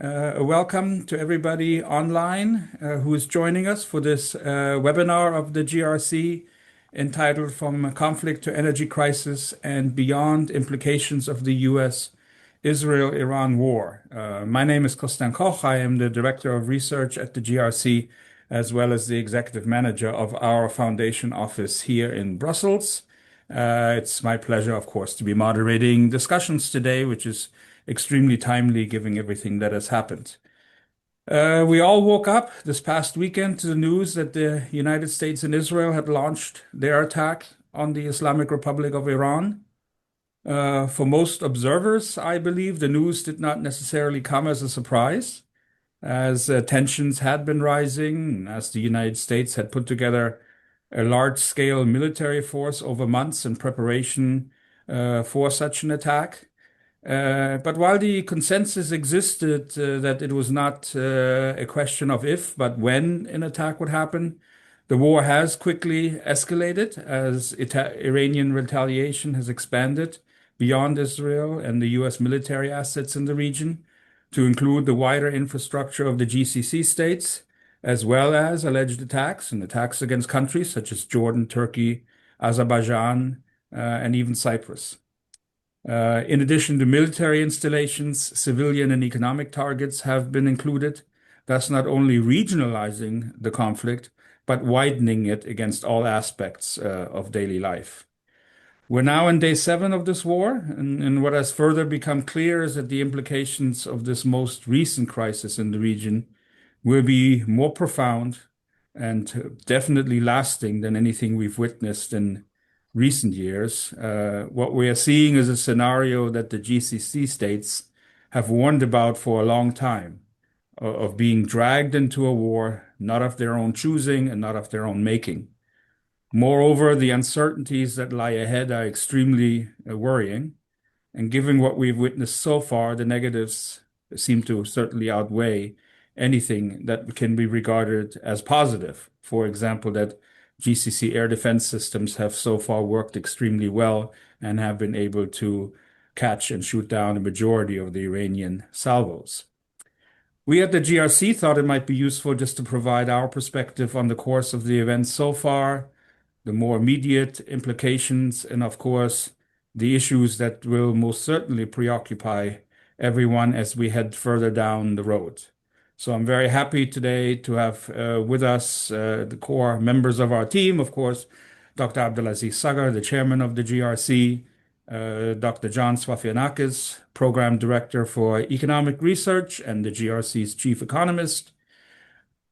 Welcome to everybody online who is joining us for this webinar of the GRC entitled From Conflict to Energy Crisis and Beyond Implications of the US Israel-Iran War. My name is Kostan Koch. I am the Director of Research at the GRC, as well as the Executive Manager of our Foundation office here in Brussels. It's my pleasure, of course, to be moderating discussions today, which is extremely timely given everything that has happened. We all woke up this past weekend to the news that the United States and Israel had launched their attack on the Islamic Republic of Iran. For most observers, I believe the news did not necessarily come as a surprise, as tensions had been rising, as the United States had put together a large-scale military force over months in preparation for such an attack. But while the consensus existed that it was not a question of if, but when an attack would happen, the war has quickly escalated as Iranian retaliation has expanded beyond Israel and the US military assets in the region to include the wider infrastructure of the GCC states, as well as alleged attacks and attacks against countries such as Jordan, Turkey, Azerbaijan, and even Cyprus. In addition to military installations, civilian and economic targets have been included, thus not only regionalizing the conflict, but widening it against all aspects of daily life. We're now in day 7 of this war, and what has further become clear is that the implications of this most recent crisis in the region will be more profound and definitely lasting than anything we've witnessed in recent years. What we are seeing is a scenario that the GCC states have warned about for a long time, of being dragged into a war, not of their own choosing and not of their own making. Moreover, the uncertainties that lie ahead are extremely worrying, and given what we've witnessed so far, the negatives seem to certainly outweigh anything that can be regarded as positive. For example, that GCC air defense systems have so far worked extremely well and have been able to catch and shoot down a majority of the Iranian salvos. We at the GRC thought it might be useful just to provide our perspective on the course of the events so far, the more immediate implications, and of course, the issues that will most certainly preoccupy everyone as we head further down the road. So I'm very happy today to have with us the core members of our team, of course, Dr. Abdulaziz Sagar, the chairman of the GRC, Dr. John Swafianakis, program director for economic research and the GRC's chief economist,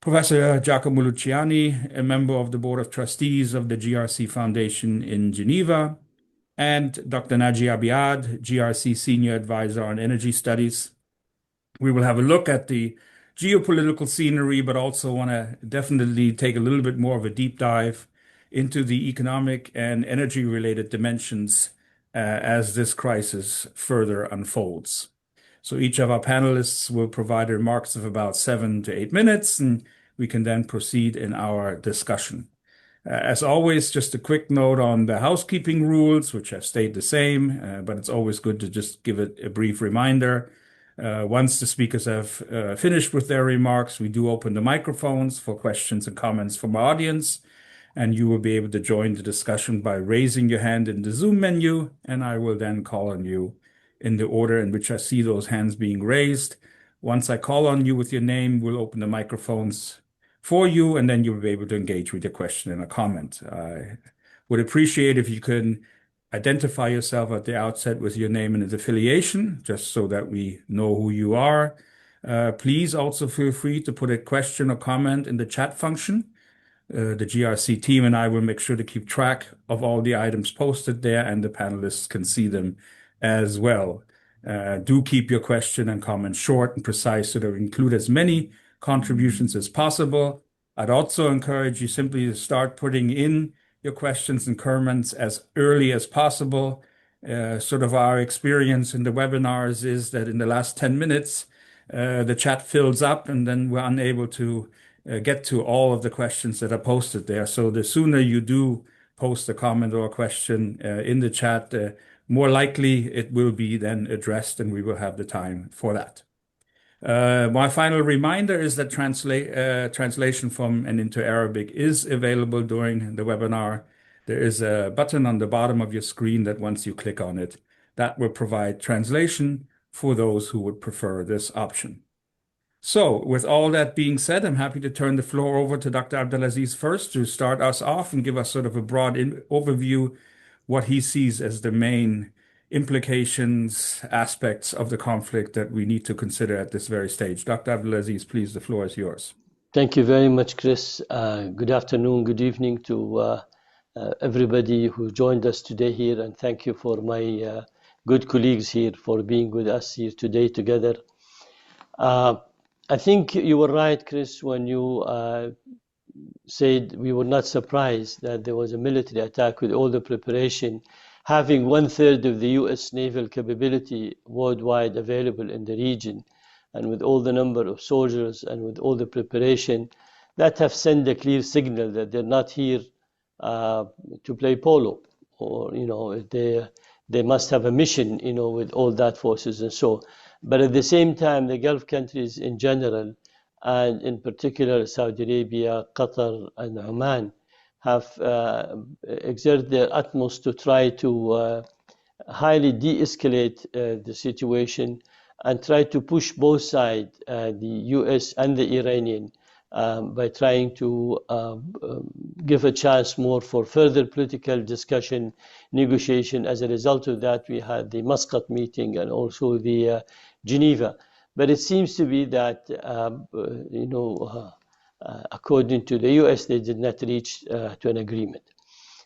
Professor Giacomo Luciani, a member of the board of trustees of the GRC Foundation in Geneva, and Dr. Naji Abiad, GRC senior advisor on energy studies. We will have a look at the geopolitical scenery, but also want to definitely take a little bit more of a deep dive into the economic and energy-related dimensions as this crisis further unfolds. So each of our panelists will provide remarks of about 7 to 8 minutes, and we can then proceed in our discussion. As always, just a quick note on the housekeeping rules, which have stayed the same, but it's always good to just give it a brief reminder. Once the speakers have finished with their remarks, we do open the microphones for questions and comments from our audience, and you will be able to join the discussion by raising your hand in the Zoom menu, and I will then call on you in the order in which I see those hands being raised. Once I call on you with your name, we'll open the microphones for you, and then you'll be able to engage with your question and a comment. I would appreciate if you could identify yourself at the outset with your name and its affiliation, just so that we know who you are. Please also feel free to put a question or comment in the chat function. The GRC team and I will make sure to keep track of all the items posted there, and the panelists can see them as well. Do keep your question and comment short and precise so that we include as many contributions as possible. I'd also encourage you simply to start putting in your questions and comments as early as possible. Sort of our experience in the webinars is that in the last 10 minutes, the chat fills up and then we're unable to get to all of the questions that are posted there. So the sooner you do post a comment or a question in the chat, more likely it will be then addressed and we will have the time for that. My final reminder is that translation from and into Arabic is available during the webinar. There is a button on the bottom of your screen that once you click on it, that will provide translation for those who would prefer this option. So, with all that being said, I'm happy to turn the floor over to Dr. Abdelaziz first to start us off and give us sort of a broad overview what he sees as the main implications, aspects of the conflict that we need to consider at this very stage. Dr. Abdelaziz, please, the floor is yours. Thank you very much, Chris. Good afternoon, good evening to everybody who joined us today here, and thank you for my good colleagues here for being with us here today together. I think you were right, Chris, when you said we were not surprised that there was a military attack with all the preparation, having 1/3 of the US naval capability worldwide available in the region, and with all the number of soldiers and with all the preparation, that have sent a clear signal that they're not here to play polo, or they must have a mission, with all that forces and so. But at the same time, the Gulf countries in general, and in particular Saudi Arabia, Qatar, and Oman, have exerted their utmost to try to highly de-escalate the situation and try to push both sides, the US and the Iranian, by trying to give a chance more for further political discussion, negotiation. As a result of that, we had the Muscat meeting and also the Geneva. But it seems to be that, according to the US, they did not reach to an agreement.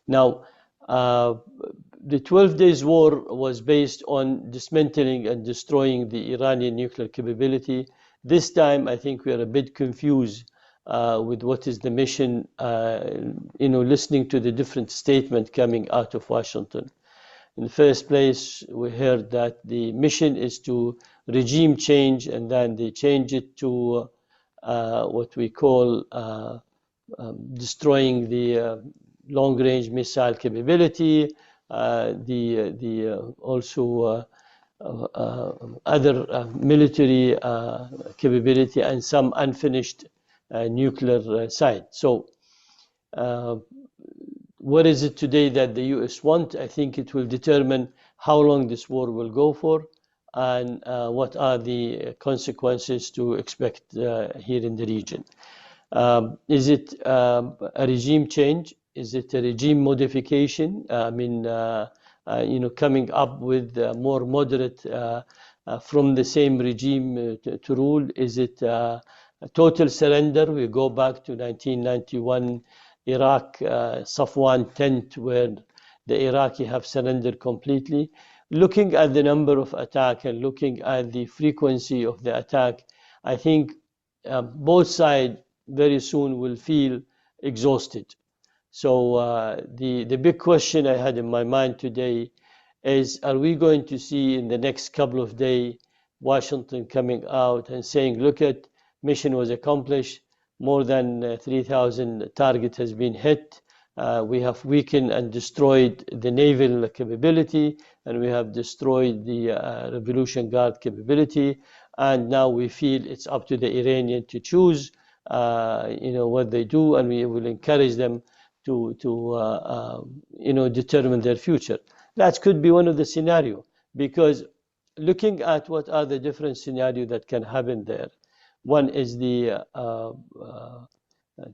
Now, the 12 days war was based on dismantling and destroying the Iranian nuclear capability. This time, I think we are a bit confused with what is the mission, listening to the different statements coming out of Washington. In the first place, we heard that the mission is to regime change, and then they change it to what we call destroying the long-range missile capability, also other military capability, and some unfinished nuclear site. So what is it today that the US want? I think it will determine how long this war will go for, and what are the consequences to expect here in the region. Is it a regime change? Is it a regime modification? Coming up with more moderate from the same regime to rule? Is it a total surrender? We go back to 1991 Iraq, Safwan tent, where the Iraqi have surrendered completely. Looking at the number of attacks and looking at the frequency of the attack, I think both sides very soon will feel exhausted. So the big question I had in my mind today is, are we going to see in the next couple of days Washington coming out and saying, look at, mission was accomplished, more than 3,000 target has been hit, we have weakened and destroyed the naval capability, and we have destroyed the Revolution Guard capability, and now we feel it's up to the Iranian to choose what they do, and we will encourage them to determine their future. That could be one of the scenarios, because looking at what are the different scenarios that can happen there, one is the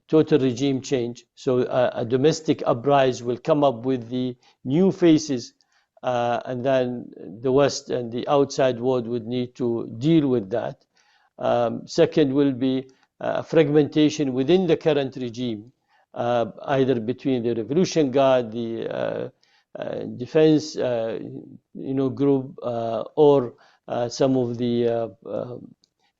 total regime change. So a domestic uprising will come up with the new faces, and then the West and the outside world would need to deal with that. Second will be fragmentation within the current regime, either between the Revolution Guard, the defense group, or some of the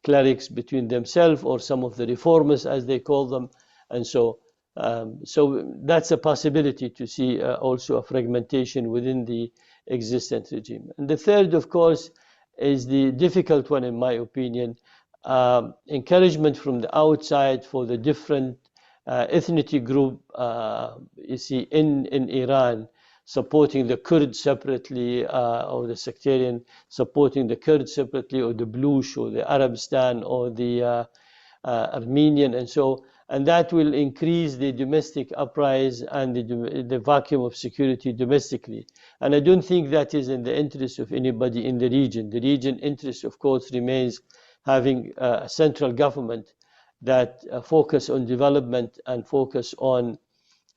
clerics between themselves, or some of the reformers as they call them. And so that's a possibility to see also a fragmentation within the existent regime. And the third, of course, is the difficult one in my opinion, encouragement from the outside for the different ethnic group you see in Iran supporting the Kurds separately, or the sectarian supporting the Kurds separately, or the Blush, or the Arabstan, or the Armenian, and that will increase the domestic uprising and the vacuum of security domestically. And I don't think that is in the interest of anybody in the region. The region interest, of course, remains having a central government that focus on development and focus on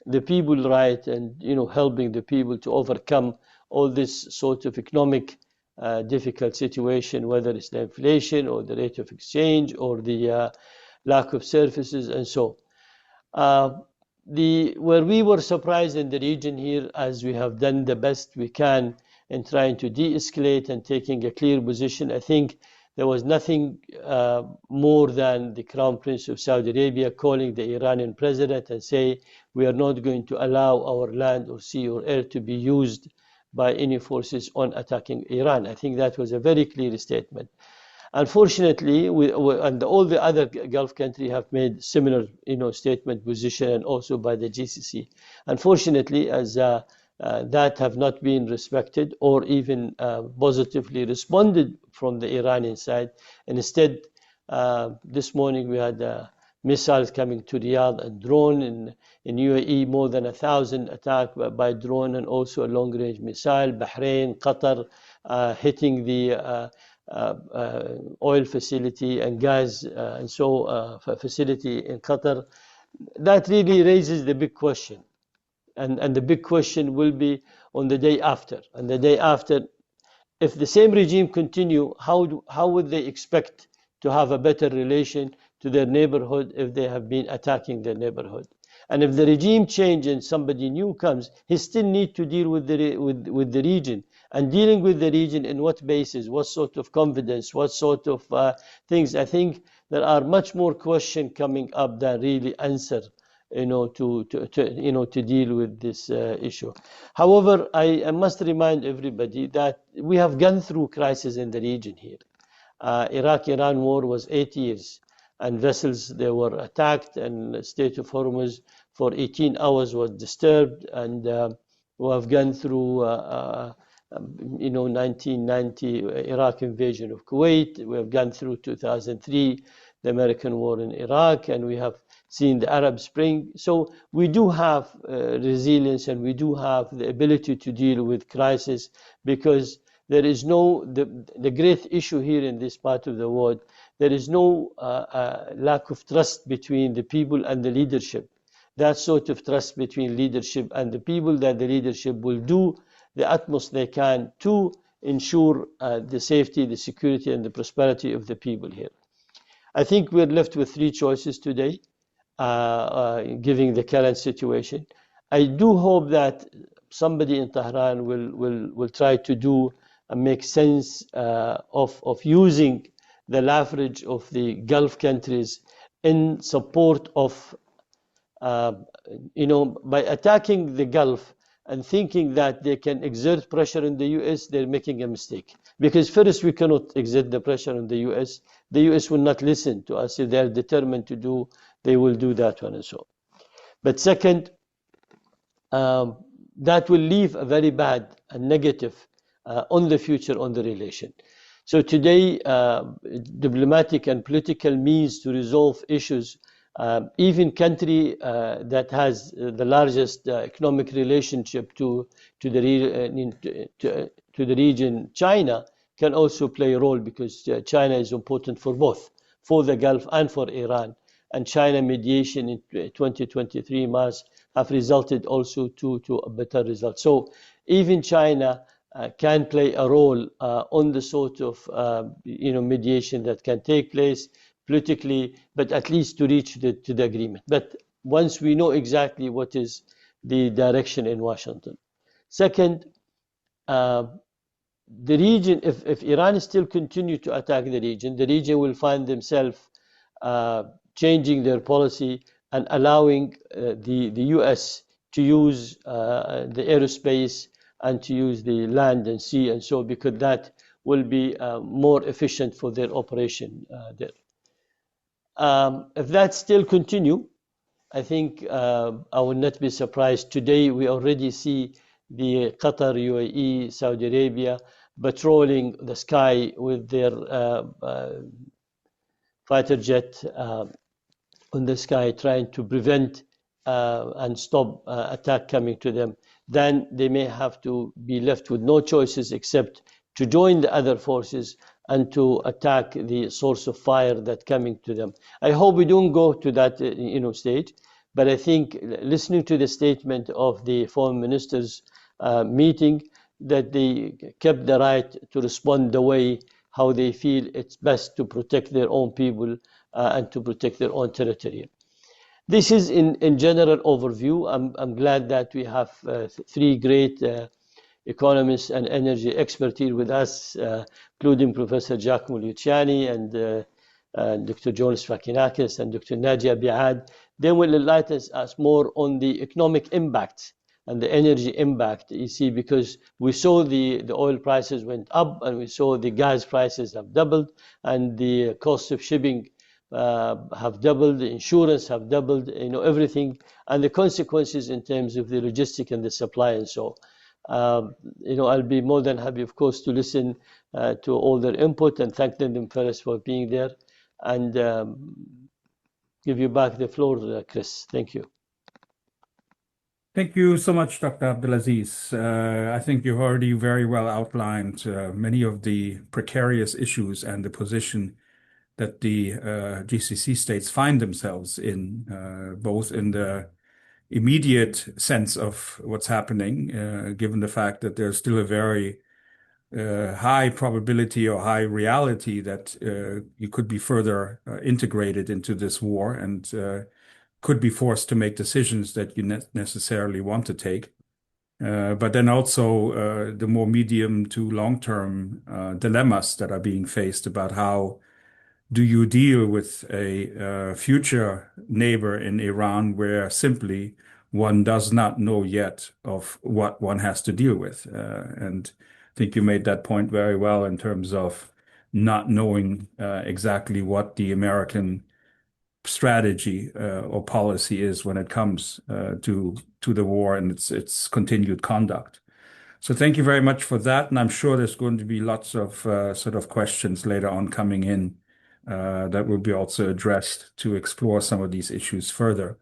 the people right, and helping the people to overcome all this sort of economic difficult situation, whether it's the inflation or the rate of exchange or the lack of services and so. Where we were surprised in the region here, as we have done the best we can in trying to de-escalate and taking a clear position, I think there was nothing more than the Crown Prince of Saudi Arabia calling the Iranian president and say, we are not going to allow our land or sea or air to be used by any forces on attacking Iran. I think that was a very clear statement. Unfortunately, and all the other Gulf countries have made similar statement position, and also by the GCC. Unfortunately, as that have not been respected or even positively responded from the Iranian side. And instead, this morning we had missiles coming to Riyadh and drone in UAE, more than 1,000 attacked by drone, and also a long-range missile. Bahrain, Qatar, hitting the oil facility and gas facility in Qatar. That really raises the big question. And the big question will be on the day after. And the day after, if the same regime continue, how would they expect to have a better relation to their neighborhood if they have been attacking their neighborhood? And if the regime change and somebody new comes, he still need to deal with the region. And dealing with the region in what basis, what sort of confidence, what sort of things. I think there are much more questions coming up than really answer to deal with this issue. However, I must remind everybody that we have gone through crisis in the region here. Iraq-Iran war was 8 years, and vessels, they were attacked, and the Strait of Hormuz for 18 hours was disturbed, and we have gone through 1990 Iraq invasion of Kuwait. We have gone through 2003 the American war in Iraq, and we have seen the Arab Spring. So we do have resilience, and we do have the ability to deal with crisis, because there is the great issue here in this part of the world, there is no lack of trust between the people and the leadership. That sort of trust between leadership and the people, that the leadership will do the utmost they can to ensure the safety, the security, and the prosperity of the people here. I think we're left with three choices today, given the current situation. I do hope that somebody in Tehran will try to do and make sense of using the leverage of the Gulf countries in support of, by attacking the Gulf and thinking that they can exert pressure on the US, they're making a mistake. Because first, we cannot exert the pressure on the US. The US will not listen to us. If they're determined to do, they will do that one and so. But second, that will leave a very bad and negative on the future, on the relation. So today, diplomatic and political means to resolve issues, even country that has the largest economic relationship to the region, China, can also play a role, because China is important for both, for the Gulf and for Iran. And China mediation in 2023 March have resulted also to a better result. So even China can play a role on the sort of mediation that can take place politically, but at least to reach to the agreement. But once we know exactly what is the direction in Washington. Second, the region, if Iran still continue to attack the region will find themselves changing their policy and allowing the US to use the aerospace and to use the land and sea and so, because that will be more efficient for their operation there. If that still continue, I think I will not be surprised. Today we already see the Qatar, UAE, Saudi Arabia, patrolling the sky with their fighter jet on the sky, trying to prevent and stop attack coming to them, then they may have to be left with no choices except to join the other forces and to attack the source of fire that coming to them. I hope we don't go to that stage, but I think listening to the statement of the foreign ministers meeting, that they kept the right to respond the way how they feel it's best to protect their own people and to protect their own territory. This is in general overview. I'm glad that we have three great economists and energy experts here with us, including Professor Giacomo Luciani and Dr. Jonas Fakinakis and Dr. Nadia Biad. They will enlighten us more on the economic impact and the energy impact, you see, because we saw the oil prices went up and we saw the gas prices have doubled and the cost of shipping have doubled, the insurance have doubled, everything, and the consequences in terms of the logistic and the supply and so. I'll be more than happy, of course, to listen to all their input and thank them first for being there and give you back the floor, Chris. Thank you. Thank you so much, Dr. Abdulaziz. I think you've already very well outlined many of the precarious issues and the position that the GCC states find themselves in, both in the immediate sense of what's happening, given the fact that there's still a very high probability or high reality that you could be further integrated into this war and could be forced to make decisions that you necessarily want to take. But then also the more medium to long-term dilemmas that are being faced about how do you deal with a future neighbor in Iran where simply one does not know yet of what one has to deal with. And I think you made that point very well in terms of not knowing exactly what the American strategy or policy is when it comes to the war and its continued conduct. So thank you very much for that. And I'm sure there's going to be lots of sort of questions later on coming in that will be also addressed to explore some of these issues further.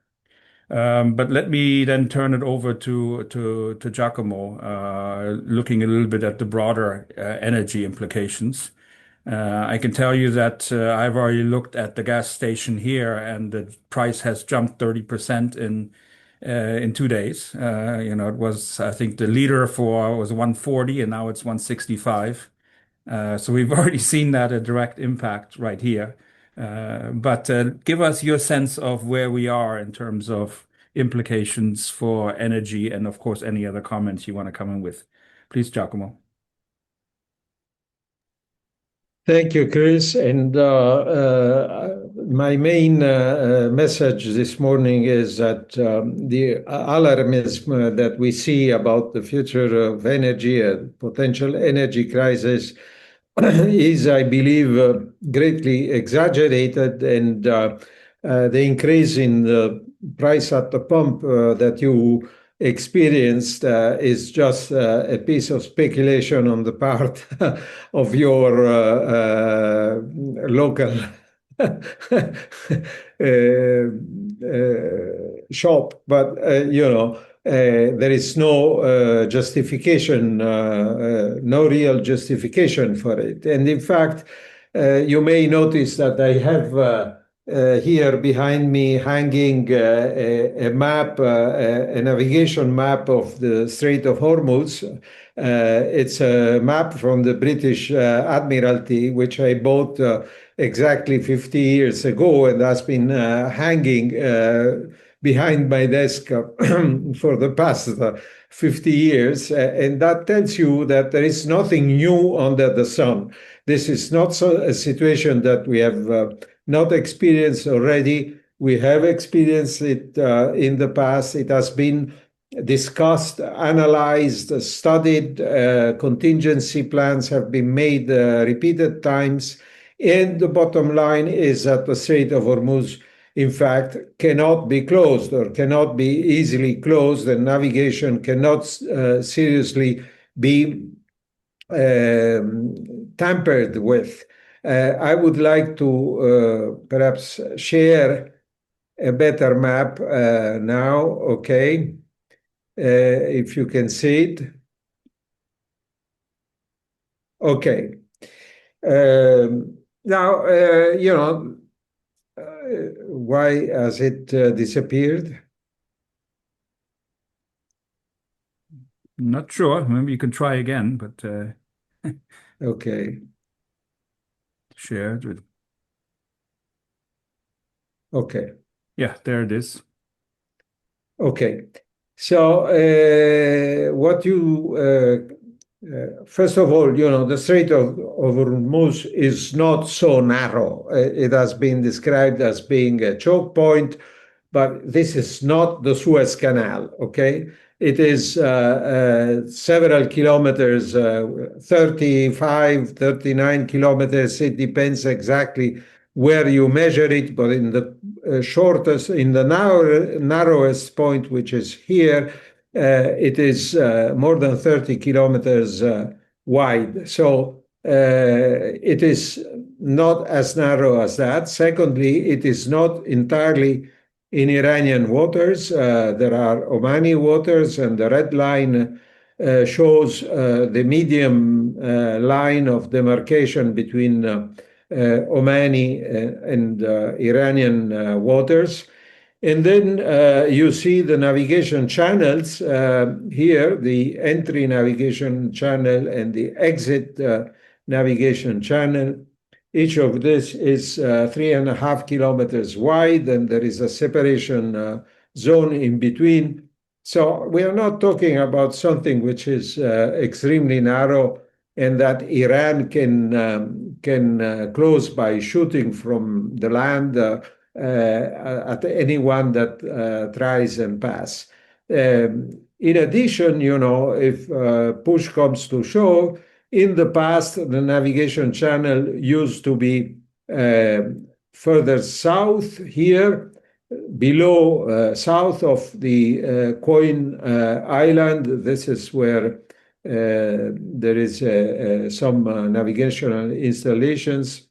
But let me then turn it over to Giacomo, looking a little bit at the broader energy implications. I can tell you that I've already looked at the gas station here, and the price has jumped 30% in 2 days. It was, I think, the liter was 140, and now it's 165. So we've already seen that a direct impact right here. But give us your sense of where we are in terms of implications for energy, and of course, any other comments you want to come in with. Please, Giacomo. Thank you, Chris. And my main message this morning is that the alarmism that we see about the future of energy and potential energy crisis is, I believe, greatly exaggerated. And the increase in the price at the pump that you experienced is just a piece of speculation on the part of your local shop. But, there is no justification, no real justification for it. And in fact, you may notice that I have here behind me hanging a map, a navigation map of the Strait of Hormuz. It's a map from the British Admiralty, which I bought exactly 50 years ago and has been hanging behind my desk for the past 50 years. And that tells you that there is nothing new under the sun. This is not a situation that we have not experienced already. We have experienced it in the past. It has been discussed, analyzed, studied. Contingency plans have been made repeated times. And the bottom line is that the Strait of Hormuz in fact, cannot be closed or cannot be easily closed, and navigation cannot seriously be tampered with. I would like to perhaps share a better map now, okay? If you can see it. Okay. Now, why has it disappeared? Not sure. Maybe you can try again, but Okay. share it with. Okay. Yeah, there it is. Okay. So what you first of all, the Strait of Hormuz is not so narrow. It has been described as being a choke point, but this is not the Suez Canal, okay? It is several kilometers, 35, 39 kilometers. It depends exactly where you measure it, but in the narrowest point, which is here, it is more than 30 kilometers wide. So it is not as narrow as that. Secondly, it is not entirely in Iranian waters. There are Omani waters, and the red line shows the medium line of demarcation between Omani and Iranian waters. And then you see the navigation channels here, the entry navigation channel and the exit navigation channel. Each of this is 3.5 kilometers wide, and there is a separation zone in between. So we are not talking about something which is extremely narrow and that Iran can close by shooting from the land at anyone that tries and pass. In addition, if push comes to shove, in the past, the navigation channel used to be further south here, below, south of the Coin Island. This is where there is some navigational installations.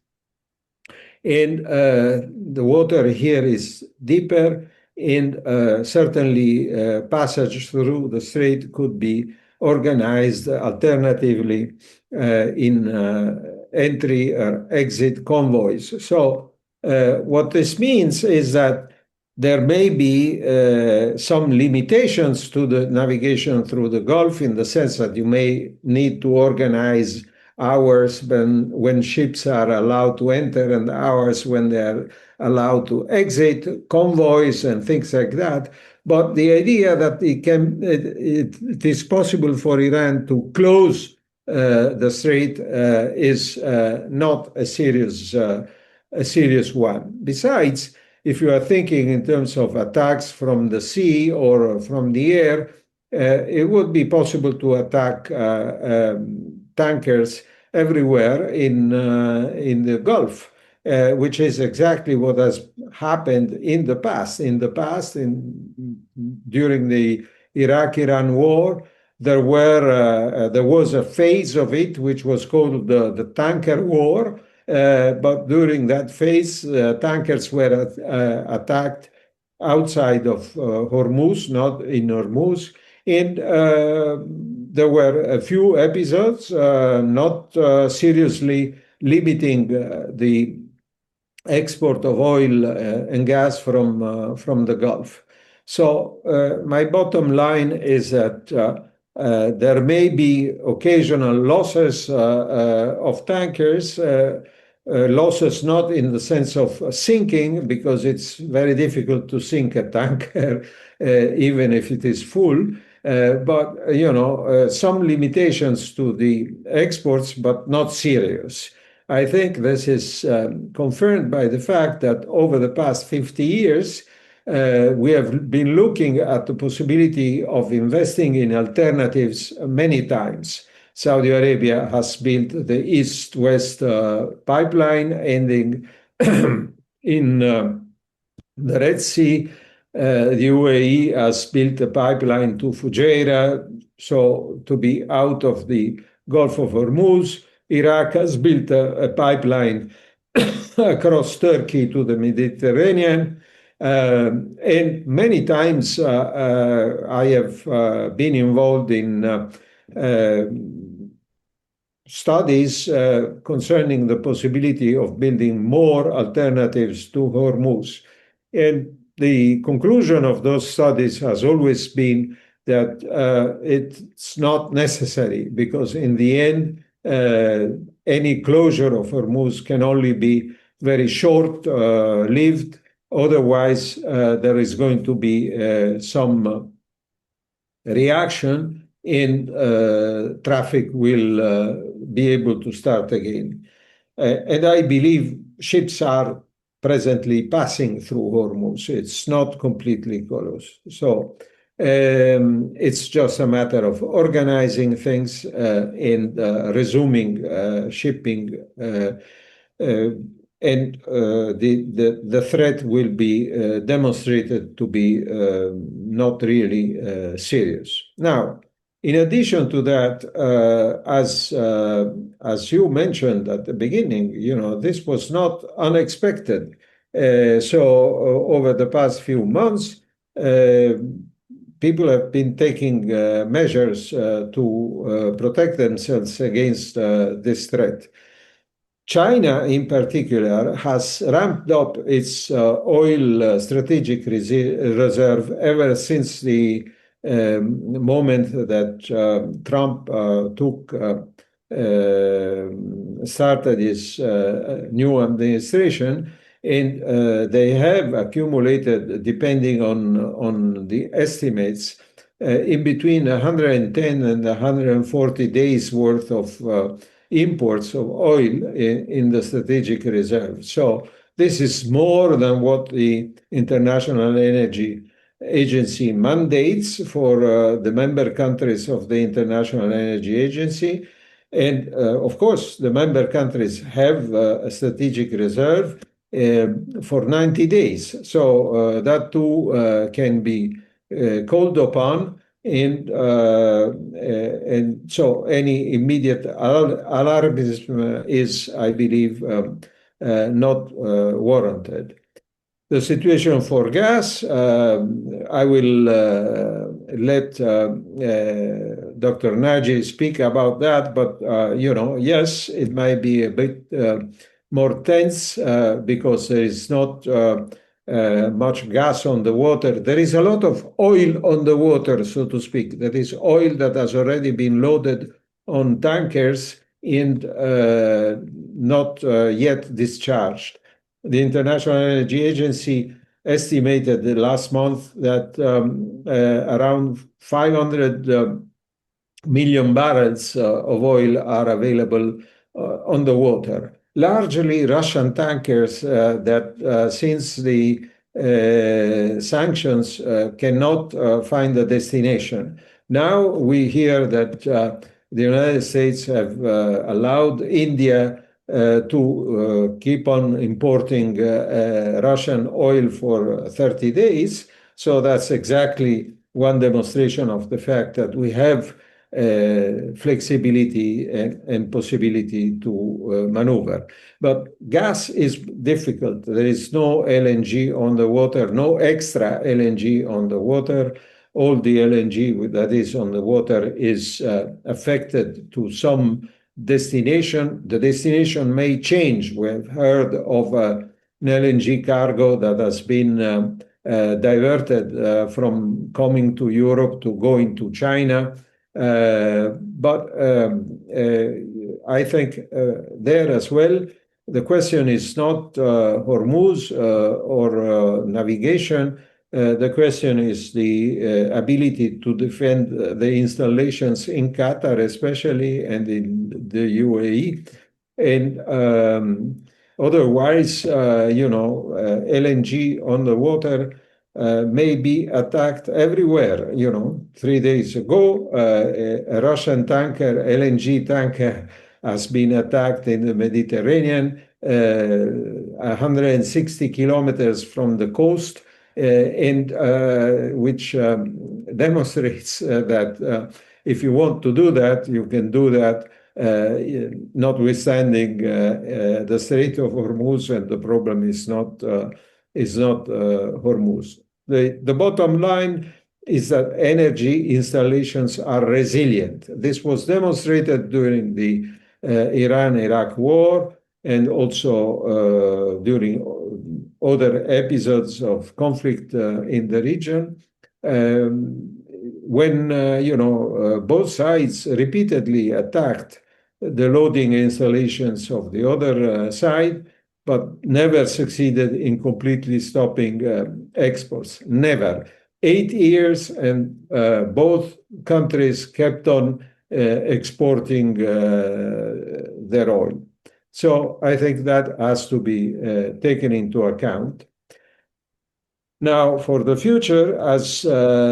And the water here is deeper, and certainly passage through the strait could be organized alternatively in entry or exit convoys. So what this means is that there may be some limitations to the navigation through the Gulf, in the sense that you may need to organize hours when ships are allowed to enter and hours when they're allowed to exit, convoys and things like that. But the idea that it is possible for Iran to close the strait is not a serious one. Besides, if you are thinking in terms of attacks from the sea or from the air, it would be possible to attack tankers everywhere in the Gulf, which is exactly what has happened in the past. During the Iraq-Iran war, there was a phase of it which was called the tanker war. But during that phase, tankers were attacked outside of Hormuz, not in Hormuz. And there were a few episodes, not seriously limiting the export of oil and gas from the Gulf. So my bottom line is that there may be occasional losses of tankers, losses not in the sense of sinking, because it's very difficult to sink a tanker even if it is full. But some limitations to the exports, but not serious. I think this is confirmed by the fact that over the past 50 years, we have been looking at the possibility of investing in alternatives many times. Saudi Arabia has built the East-West pipeline ending in the Red Sea. The UAE has built a pipeline to Fujairah, so to be out of the Gulf of Hormuz. Iraq has built a pipeline across Turkey to the Mediterranean. And many times I have been involved in studies concerning the possibility of building more alternatives to Hormuz. And the conclusion of those studies has always been that it's not necessary, because in the end, any closure of Hormuz can only be very short-lived. Otherwise, there is going to be some reaction, and traffic will be able to start again. And I believe ships are presently passing through Hormuz. It's not completely closed. So it's just a matter of organizing things and resuming shipping. And the threat will be demonstrated to be not really serious. Now, in addition to that, as you mentioned at the beginning, this was not unexpected. So over the past few months, people have been taking measures to protect themselves against this threat. China, in particular, has ramped up its oil strategic reserve ever since the moment that Trump started his new administration. And they have accumulated, depending on the estimates, in between 110 and 140 days worth of imports of oil in the strategic reserve. So this is more than what the International Energy Agency mandates for the member countries of the International Energy Agency. And of course, the member countries have a strategic reserve for 90 days. So that too can be called upon. And so any immediate alarmism is, I believe, not warranted. The situation for gas, I will let Dr. Naji speak about that, but yes, it might be a bit more tense because there is not much gas on the water. There is a lot of oil on the water, so to speak. That is oil that has already been loaded on tankers and not yet discharged. The International Energy Agency estimated last month that around 500 million barrels of oil are available on the water. Largely Russian tankers that since the sanctions cannot find a destination. Now we hear that the United States have allowed India to keep on importing Russian oil for 30 days. So that's exactly one demonstration of the fact that we have flexibility and possibility to maneuver. But gas is difficult. There is no LNG on the water, no extra LNG on the water. All the LNG that is on the water is affected to some destination. The destination may change. We've heard of an LNG cargo that has been diverted from coming to Europe to going to China. But I think there as well, the question is not Hormuz or navigation. The question is the ability to defend the installations in Qatar, especially, and in the UAE. And otherwise, LNG on the water may be attacked everywhere. 3 days ago, a Russian tanker, LNG tanker, has been attacked in the Mediterranean. 160 kilometers from the coast, and which demonstrates that if you want to do that, you can do that, notwithstanding the Strait of Hormuz, and the problem is not Hormuz. The bottom line is that energy installations are resilient. This was demonstrated during the Iran-Iraq war, and also during other episodes of conflict in the region. When both sides repeatedly attacked the loading installations of the other side, but never succeeded in completely stopping exports. Never. 8 years, and both countries kept on exporting their oil. So I think that has to be taken into account. Now, for the future, as Dr.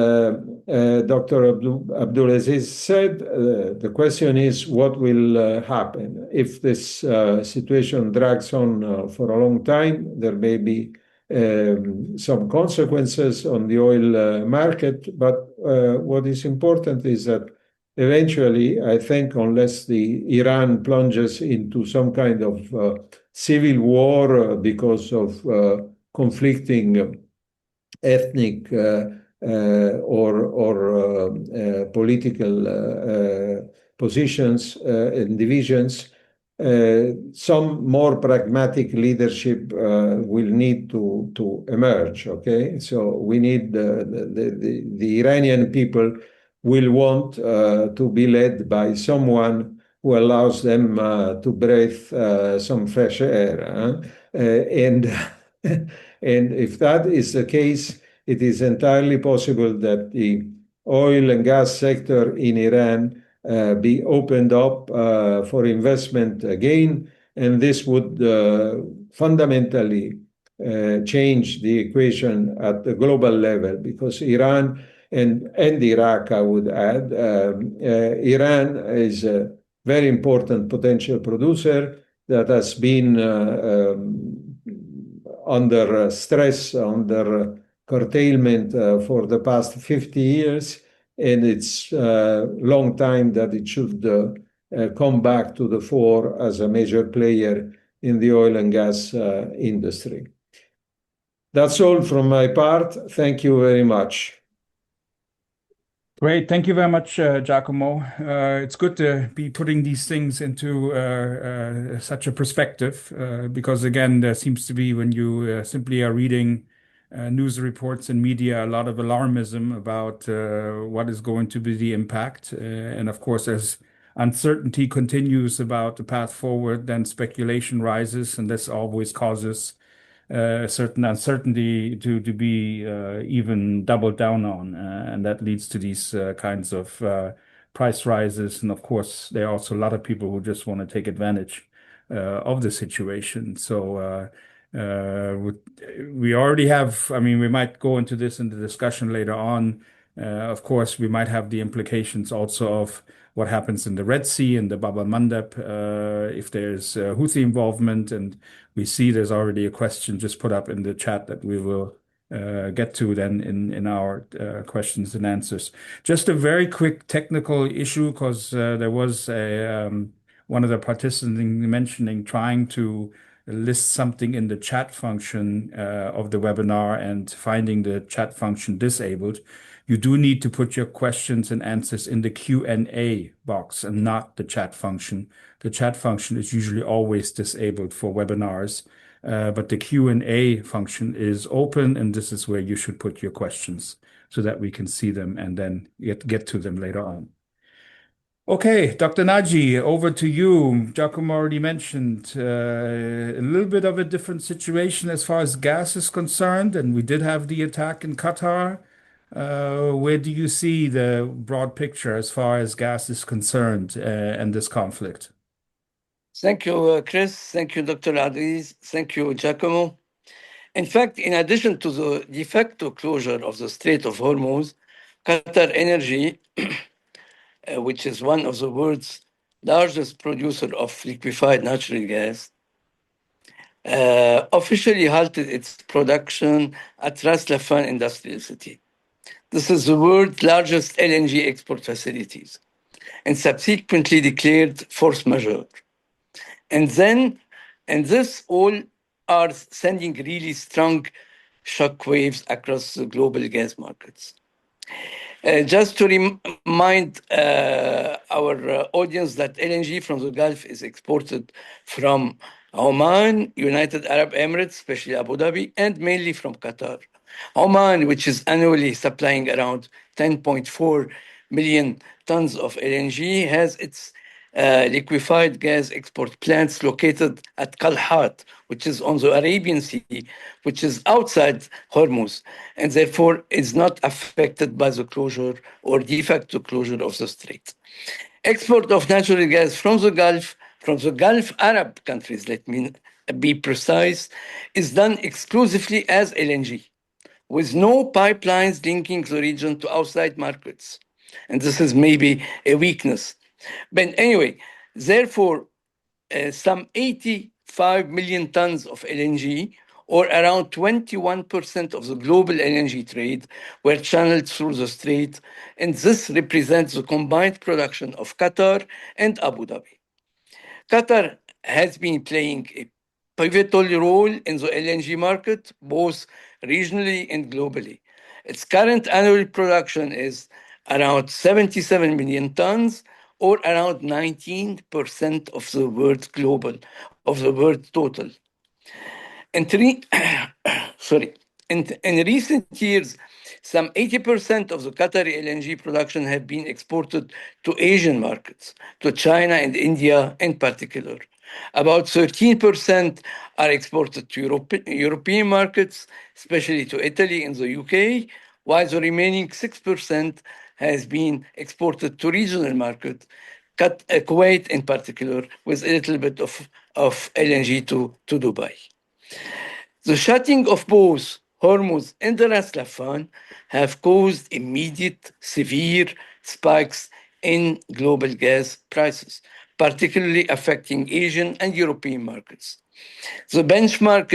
Abdulaziz said, the question is what will happen. If this situation drags on for a long time, there may be some consequences on the oil market. But what is important is that eventually, I think, unless Iran plunges into some kind of civil war because of conflicting ethnic or political positions and divisions, some more pragmatic leadership will need to emerge. Okay, so we need the Iranian people will want to be led by someone who allows them to breathe some fresh air. And if that is the case, it is entirely possible that the oil and gas sector in Iran be opened up for investment again, and this would fundamentally change the equation at the global level, because Iran and Iraq, I would add, Iran is a very important potential producer that has been under stress, under curtailment for the past 50 years, and it's a long time that it should come back to the fore as a major player in the oil and gas industry. That's all from my part. Thank you very much. Great. Thank you very much, Giacomo. It's good to be putting these things into such a perspective, because again, there seems to be, when you simply are reading news reports and media, a lot of alarmism about what is going to be the impact. And of course, as uncertainty continues about the path forward, then speculation rises, and this always causes a certain uncertainty to be even doubled down on. And that leads to these kinds of price rises. And of course, there are also a lot of people who just want to take advantage of the situation. So we already have, I mean, we might go into this in the discussion later on. Of course, we might have the implications also of what happens in the Red Sea and the Bab el-Mandeb, if there's Houthi involvement. And we see there's already a question just put up in the chat that we will get to then in our questions and answers. Just a very quick technical issue, because there was one of the participants mentioning trying to list something in the chat function of the webinar and finding the chat function disabled. You do need to put your questions and answers in the Q&A box and not the chat function. The chat function is usually always disabled for webinars, but the Q&A function is open, and this is where you should put your questions so that we can see them and then get to them later on. Okay, Dr. Naji, over to you. Giacomo already mentioned a little bit of a different situation as far as gas is concerned, and we did have the attack in Qatar. Where do you see the broad picture as far as gas is concerned and this conflict? Thank you, Chris. Thank you, Dr. Aziz. Thank you, Giacomo. In fact, in addition to the de facto closure of the Strait of Hormuz, QatarEnergy, which is one of the world's largest producer of liquefied natural gas, officially halted its production at Ras Laffan Industrial City. This is the world's largest LNG export facilities, and subsequently declared force majeure. And this all are sending really strong shockwaves across the global gas markets. Just to remind our audience that LNG from the Gulf is exported from Oman, United Arab Emirates, especially Abu Dhabi, and mainly from Qatar. Oman, which is annually supplying around 10.4 million tons of LNG, has its liquefied gas export plants located at Kalhat, which is on the Arabian Sea, which is outside Hormuz, and therefore is not affected by the closure or de facto closure of the strait. Export of natural gas from the Gulf Arab countries, let me be precise, is done exclusively as LNG, with no pipelines linking the region to outside markets. And this is maybe a weakness. But anyway, therefore, some 85 million tons of LNG, or around 21% of the global LNG trade, were channeled through the strait, and this represents the combined production of Qatar and Abu Dhabi. Qatar has been playing a pivotal role in the LNG market, both regionally and globally. Its current annual production is around 77 million tons, or around 19% of the world total. In recent years, some 80% of the Qatari LNG production have been exported to Asian markets, to China and India in particular. About 13% are exported to European markets, especially to Italy and the UK, while the remaining 6% has been exported to regional markets, Kuwait in particular, with a little bit of LNG to Dubai. The shutting of both Hormuz and Ras Laffan have caused immediate, severe spikes in global gas prices, particularly affecting Asian and European markets. The benchmark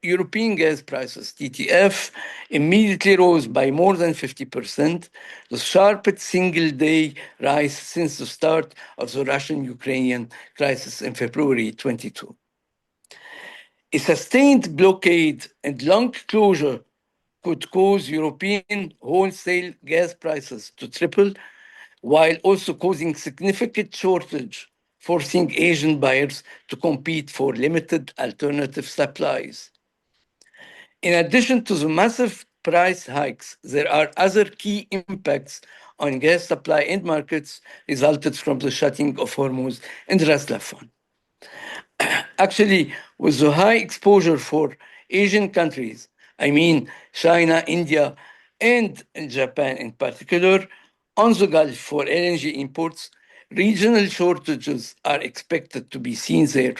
European gas prices, TTF, immediately rose by more than 50%, the sharpest single-day rise since the start of the Russian-Ukrainian crisis in February 22. A sustained blockade and long closure could cause European wholesale gas prices to triple, while also causing significant shortage, forcing Asian buyers to compete for limited alternative supplies. In addition to the massive price hikes, there are other key impacts on gas supply and markets resulted from the shutting of Hormuz and Ras Laffan. Actually, with the high exposure for Asian countries, I mean China, India, and Japan in particular, on the Gulf for LNG imports, regional shortages are expected to be seen there.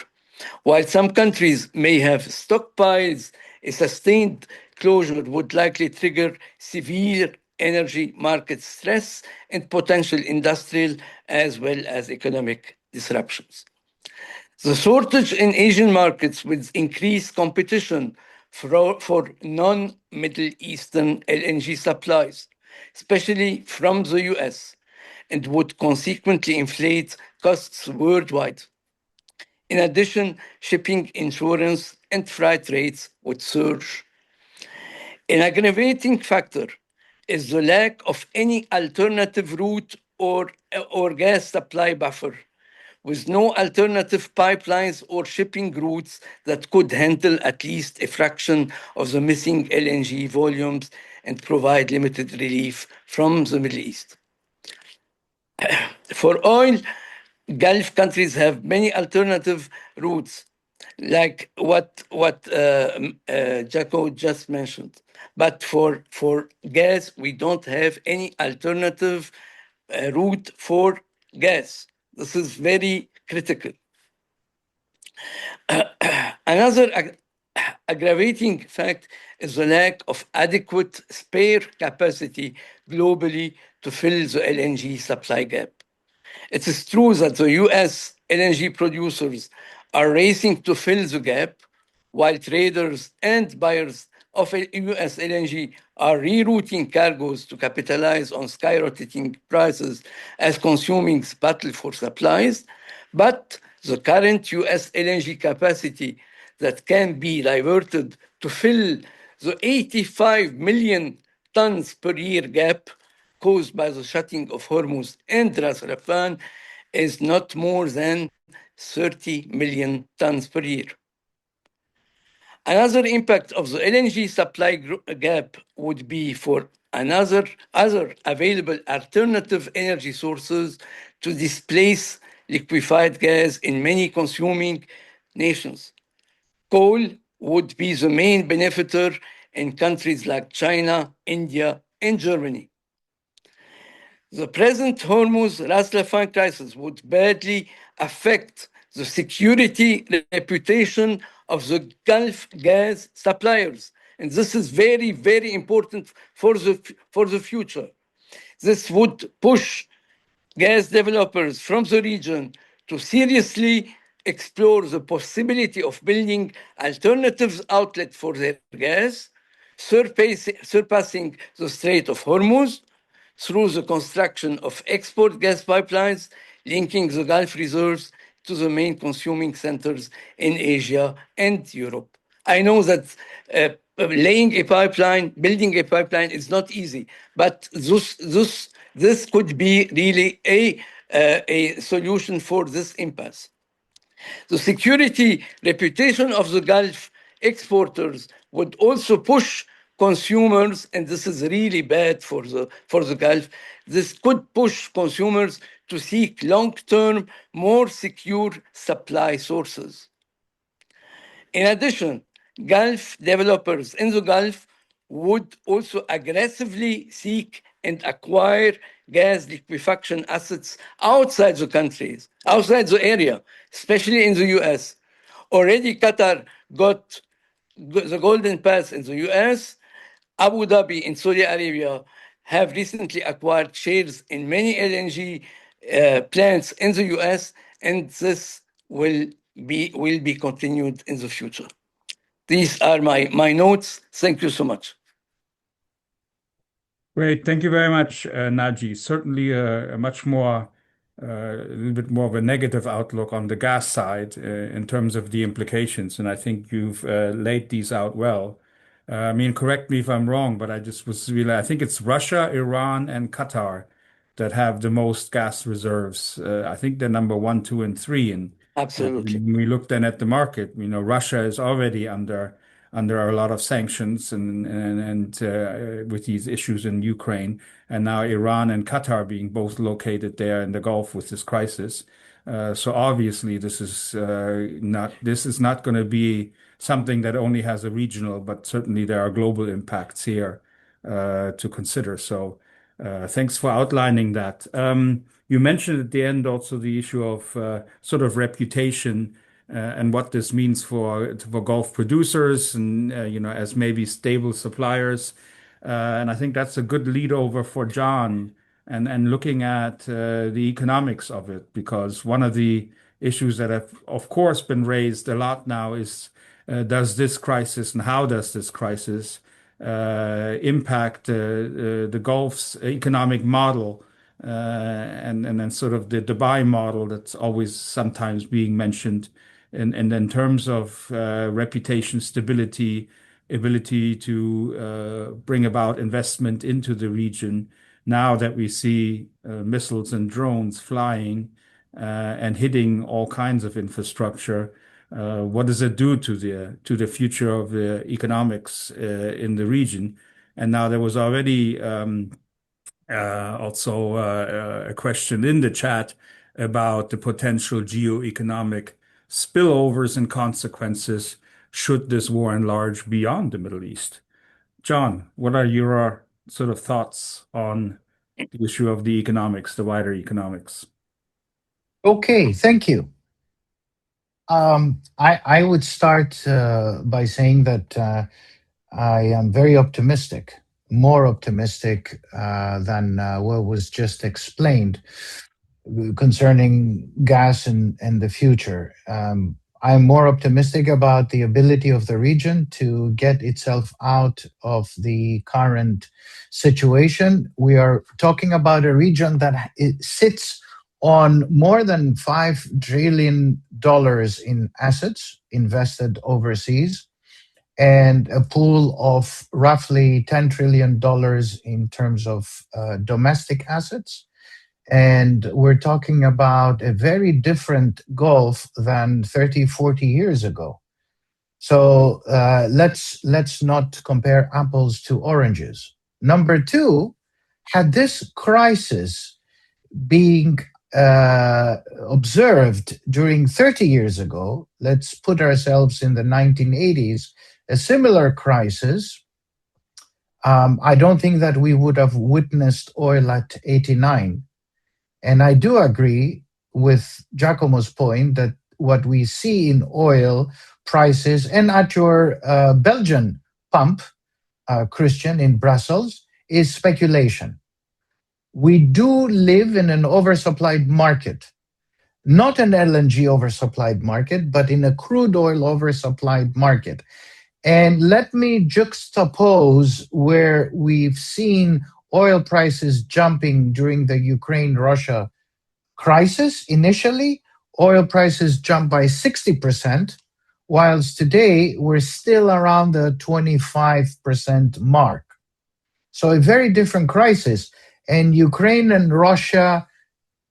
While some countries may have stockpiles, a sustained closure would likely trigger severe energy market stress and potential industrial as well as economic disruptions. The shortage in Asian markets will increase competition for non-Middle Eastern LNG supplies, especially from the US, and would consequently inflate costs worldwide. In addition, shipping insurance and freight rates would surge. An aggravating factor is the lack of any alternative route or gas supply buffer, with no alternative pipelines or shipping routes that could handle at least a fraction of the missing LNG volumes and provide limited relief from the Middle East. For oil, Gulf countries have many alternative routes, like what Jaco just mentioned. But for gas, we don't have any alternative route for gas. This is very critical. Another aggravating fact is the lack of adequate spare capacity globally to fill the LNG supply gap. It is true that the US LNG producers are racing to fill the gap, while traders and buyers of US LNG are rerouting cargoes to capitalize on skyrocketing prices as consumers battle for supplies. But the current US LNG capacity that can be diverted to fill the 85 million tons per year gap caused by the shutting of Hormuz and Ras Laffan is not more than 30 million tons per year. Another impact of the LNG supply gap would be for other available alternative energy sources to displace liquefied gas in many consuming nations. Coal would be the main beneficiary in countries like China, India, and Germany. The present Hormuz Ras Laffan crisis would badly affect the security reputation of the Gulf gas suppliers. And this is very, very important for the future. This would push gas developers from the region to seriously explore the possibility of building alternative outlets for their gas, surpassing the Strait of Hormuz through the construction of export gas pipelines linking the Gulf reserves to the main consuming centers in Asia and Europe. I know that building a pipeline is not easy, but this could be really a solution for this impasse. The security reputation of the Gulf exporters would also push consumers, and this is really bad for the Gulf. This could push consumers to seek long-term, more secure supply sources. In addition, Gulf developers in the Gulf would also aggressively seek and acquire gas liquefaction assets outside the area, especially in the US. Already Qatar got the Golden Pass in the US. Abu Dhabi in Saudi Arabia have recently acquired shares in many LNG plants in the US, and this will be continued in the future. These are my notes. Thank you so much. Great. Thank you very much, Naji. Certainly a little bit more of a negative outlook on the gas side in terms of the implications. And I think you've laid these out well. I mean, correct me if I'm wrong, but I think it's Russia, Iran, and Qatar that have the most gas reserves. I think they're number 1, 2, and 3. And Absolutely. when we look then at the market, Russia is already under a lot of sanctions and with these issues in Ukraine, and now Iran and Qatar being both located there in the Gulf with this crisis. So obviously this is not going to be something that only has a regional, but certainly there are global impacts here to consider. So thanks for outlining that. You mentioned at the end also the issue of sort of reputation and what this means for Gulf producers and as maybe stable suppliers. And I think that's a good lead over for John and looking at the economics of it, because one of the issues that have, of course, been raised a lot now is does this crisis and how does this crisis impact the Gulf's economic model and then sort of the Dubai model that's always sometimes being mentioned. And in terms of reputation, stability, ability to bring about investment into the region, now that we see missiles and drones flying and hitting all kinds of infrastructure, what does it do to the future of the economics in the region? And now there was already also a question in the chat about the potential geoeconomic spillovers and consequences should this war enlarge beyond the Middle East. John, what are your sort of thoughts on the issue of the economics, the wider economics? Okay, thank you. I would start by saying that I am very optimistic, more optimistic than what was just explained concerning gas and the future. I'm more optimistic about the ability of the region to get itself out of the current situation. We are talking about a region that sits on more than $5 trillion in assets invested overseas and a pool of roughly $10 trillion in terms of domestic assets. And we're talking about a very different Gulf than 30, 40 years ago. So let's not compare apples to oranges. Number two, had this crisis being observed during 30 years ago, let's put ourselves in the 1980s, a similar crisis, I don't think that we would have witnessed oil at 89. And I do agree with Giacomo's point that what we see in oil prices and at your Belgian pump, Christian, in Brussels, is speculation. We do live in an oversupplied market, not an LNG oversupplied market, but in a crude oil oversupplied market. And let me juxtapose where we've seen oil prices jumping during the Ukraine-Russia crisis. Initially, oil prices jumped by 60%, whilst today we're still around the 25% mark. So a very different crisis. And Ukraine and Russia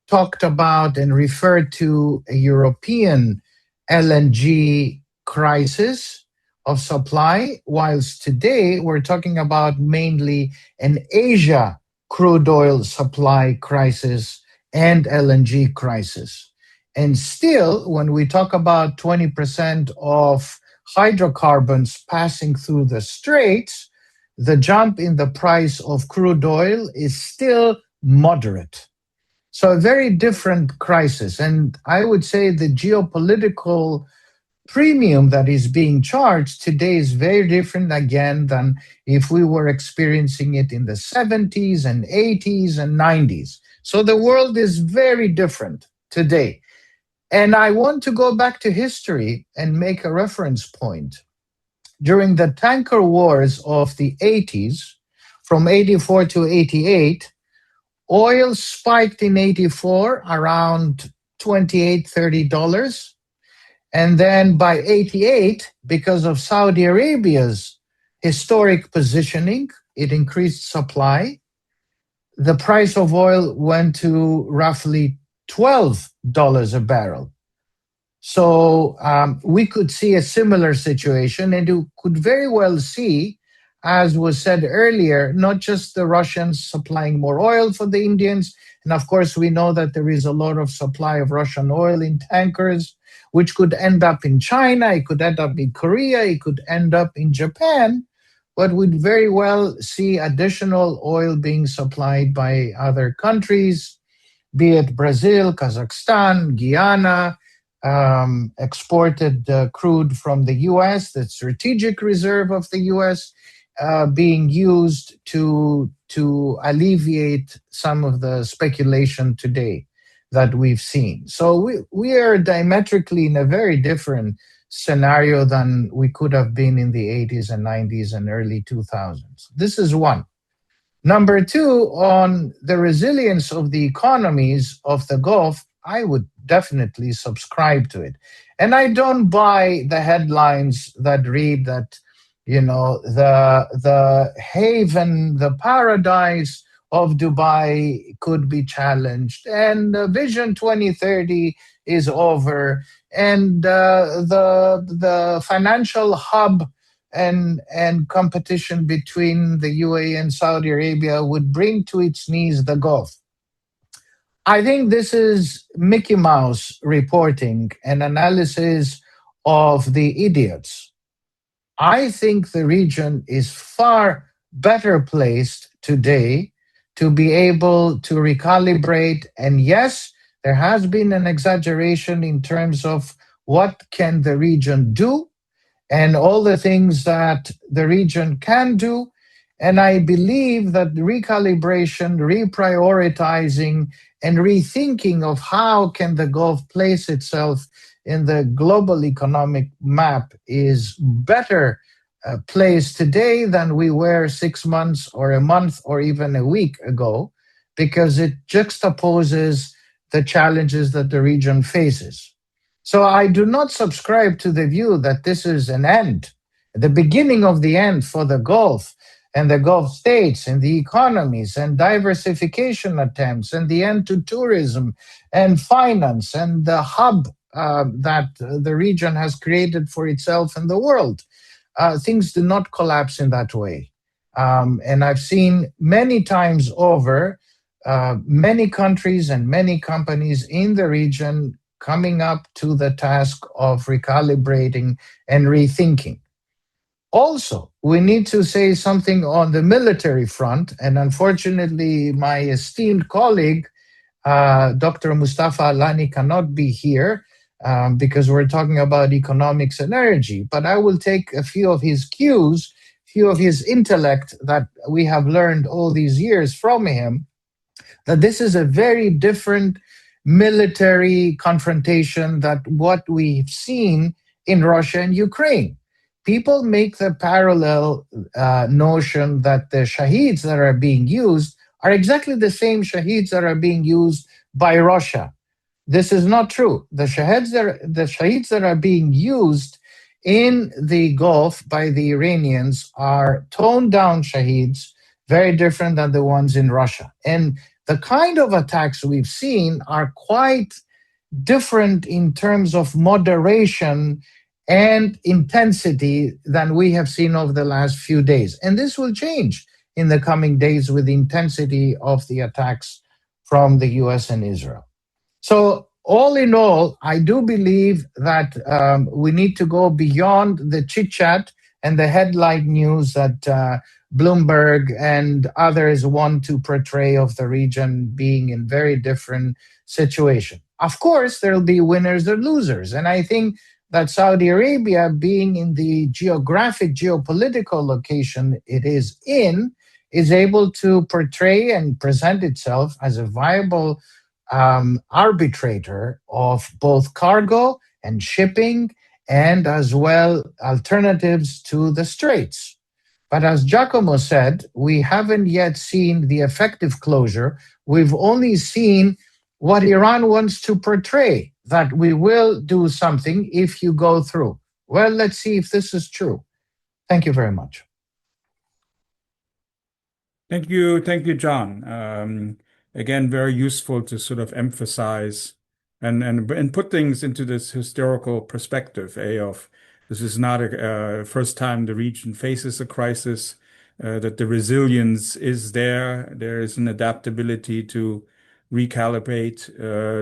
talked about and referred to a European LNG crisis of supply, whilst today we're talking about mainly an Asia crude oil supply crisis and LNG crisis. And still, when we talk about 20% of hydrocarbons passing through the straits, the jump in the price of crude oil is still moderate. So a very different crisis. And I would say the geopolitical premium that is being charged today is very different again than if we were experiencing it in the 70s and 80s and 90s. So the world is very different today. And I want to go back to history and make a reference point. During the tanker wars of the 80s, from 84 to 88, oil spiked in 84 around $28, $30. And then by 88, because of Saudi Arabia's historic positioning, it increased supply. The price of oil went to roughly $12 a barrel. So we could see a similar situation, and you could very well see, as was said earlier, not just the Russians supplying more oil for the Indians, and of course we know that there is a lot of supply of Russian oil in tankers, which could end up in China, it could end up in Korea, it could end up in Japan, but we'd very well see additional oil being supplied by other countries, be it Brazil, Kazakhstan, Guyana, exported crude from the US, the strategic reserve of the US, being used to alleviate some of the speculation today that we've seen. So we are diametrically in a very different scenario than we could have been in the 80s and 90s and early 2000s. This is one. Number two, on the resilience of the economies of the Gulf, I would definitely subscribe to it. And I don't buy the headlines that read that, you know, the haven, the paradise of Dubai could be challenged, and Vision 2030 is over, and the financial hub and competition between the UAE and Saudi Arabia would bring to its knees the Gulf. I think this is Mickey Mouse reporting and analysis of the idiots. I think the region is far better placed today to be able to recalibrate. And yes, there has been an exaggeration in terms of what can the region do and all the things that the region can do. And I believe that recalibration, reprioritizing, and rethinking of how can the Gulf place itself in the global economic map is better placed today than we were 6 months or a month or even a week ago, because it juxtaposes the challenges that the region faces. So I do not subscribe to the view that this is an end, the beginning of the end for the Gulf and the Gulf states and the economies and diversification attempts and the end to tourism and finance and the hub that the region has created for itself and the world. Things do not collapse in that way. And I've seen many times over many countries and many companies in the region coming up to the task of recalibrating and rethinking. Also, we need to say something on the military front, and unfortunately, my esteemed colleague, Dr. Mustafa Alani, cannot be here because we're talking about economics and energy. But I will take a few of his cues, few of his intellect that we have learned all these years from him, that this is a very different military confrontation than what we've seen in Russia and Ukraine. People make the parallel notion that the shaheeds that are being used are exactly the same shaheeds that are being used by Russia. This is not true. The shaheeds that are being used in the Gulf by the Iranians are toned down shaheeds, very different than the ones in Russia. And the kind of attacks we've seen are quite different in terms of moderation and intensity than we have seen over the last few days. And this will change in the coming days with the intensity of the attacks from the US and Israel. So all in all, I do believe that we need to go beyond the chit-chat and the headline news that Bloomberg and others want to portray of the region being in very different situation. Of course, there will be winners and losers. And I think that Saudi Arabia, being in the geopolitical location it is in, is able to portray and present itself as a viable arbitrator of both cargo and shipping, and as well alternatives to the straits. But as Giacomo said, we haven't yet seen the effective closure. We've only seen what Iran wants to portray, that we will do something if you go through. Well, let's see if this is true. Thank you very much. Thank you, John. Again, very useful to sort of emphasize and put things into this historical perspective, of this is not a first time the region faces a crisis, that the resilience is there. There is an adaptability to recalibrate,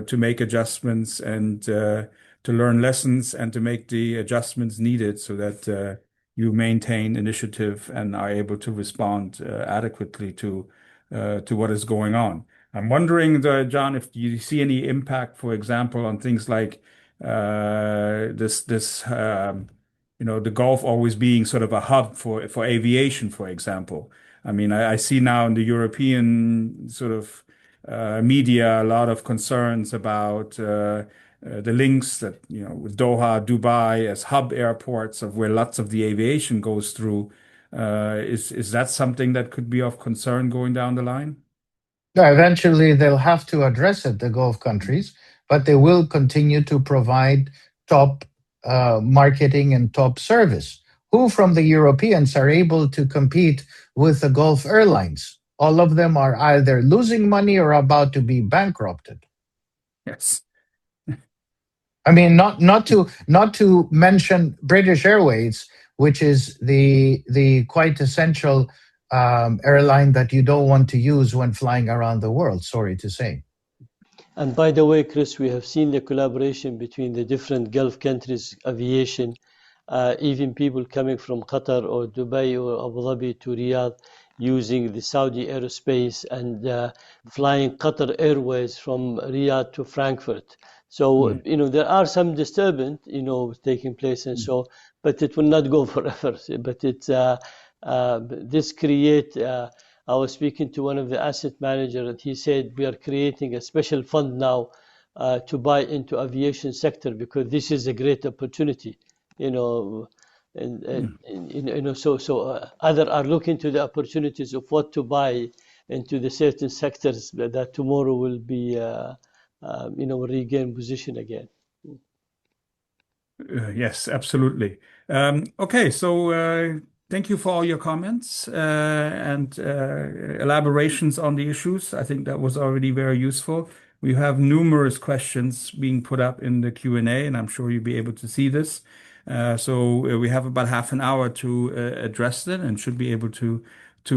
to make adjustments and to learn lessons and to make the adjustments needed so that you maintain initiative and are able to respond adequately to what is going on. I'm wondering, John, if you see any impact, for example, on things like the Gulf always being sort of a hub for aviation, for example. I mean, I see now in the European sort of media a lot of concerns about the links that, with Doha, Dubai as hub airports of where lots of the aviation goes through. Is that something that could be of concern going down the line? No, eventually they'll have to address it, the Gulf countries, but they will continue to provide top marketing and top service. Who from the Europeans are able to compete with the Gulf airlines? All of them are either losing money or about to be bankrupted. Yes. I mean, not to mention British Airways, which is the quite essential airline that you don't want to use when flying around the world, sorry to say. And by the way, Chris, we have seen the collaboration between the different Gulf countries' aviation, even people coming from Qatar or Dubai or Abu Dhabi to Riyadh using the Saudi aerospace and flying Qatar Airways from Riyadh to Frankfurt. So, there are some disturbance, taking place and so, but it will not go forever. But it's, this create, I was speaking to one of the asset managers and he said, we are creating a special fund now to buy into aviation sector, because this is a great opportunity, you know, so other are looking to the opportunities of what to buy into the certain sectors that tomorrow will be, regain position again. Yes, absolutely. Okay, so thank you for all your comments and elaborations on the issues. I think that was already very useful. We have numerous questions being put up in the Q&A, and I'm sure you'll be able to see this. So we have about half an hour to address them and should be able to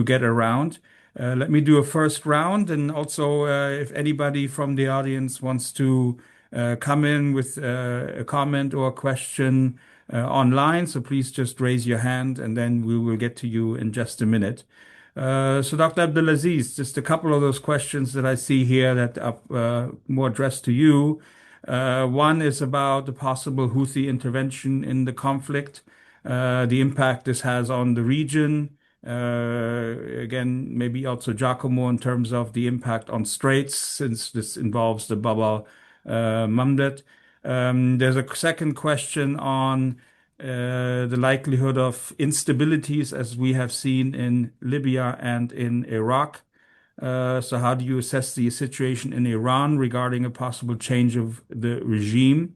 get around. Let me do a first round, and also if anybody from the audience wants to come in with a comment or a question online. So please just raise your hand and then we will get to you in just a minute. So Dr. Abdulaziz, just a couple of those questions that I see here that are more addressed to you. One is about the possible Houthi intervention in the conflict, the impact this has on the region. Again, maybe also Giacomo in terms of the impact on Straits, since this involves the Bab al-Mandeb. There's a second question on the likelihood of instabilities as we have seen in Libya and in Iraq. So how do you assess the situation in Iran regarding a possible change of the regime?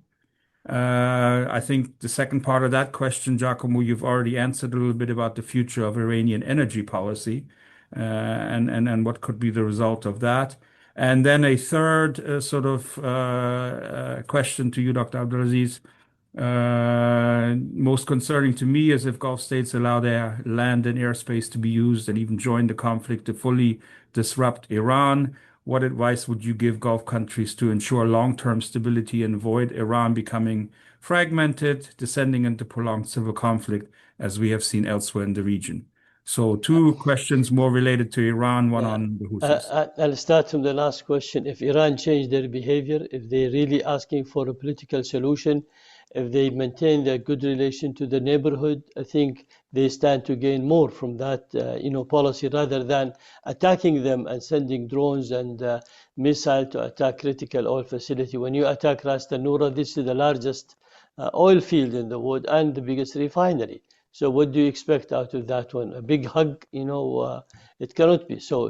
I think the second part of that question, Giacomo, you've already answered a little bit about the future of Iranian energy policy and what could be the result of that. And then a third question to you, Dr. Abdulaziz. Most concerning to me is if Gulf states allow their land and airspace to be used and even join the conflict to fully disrupt Iran. What advice would you give Gulf countries to ensure long-term stability and avoid Iran becoming fragmented, descending into prolonged civil conflict, as we have seen elsewhere in the region? So two questions more related to Iran, one on the Houthis. I'll start from the last question. If Iran change their behavior, if they're really asking for a political solution, if they maintain their good relation to the neighborhood, I think they stand to gain more from that policy, rather than attacking them and sending drones and missiles to attack critical oil facility. When you attack Ras Tanura, this is the largest oil field in the world and the biggest refinery. So what do you expect out of that one? A big hug? It cannot be. So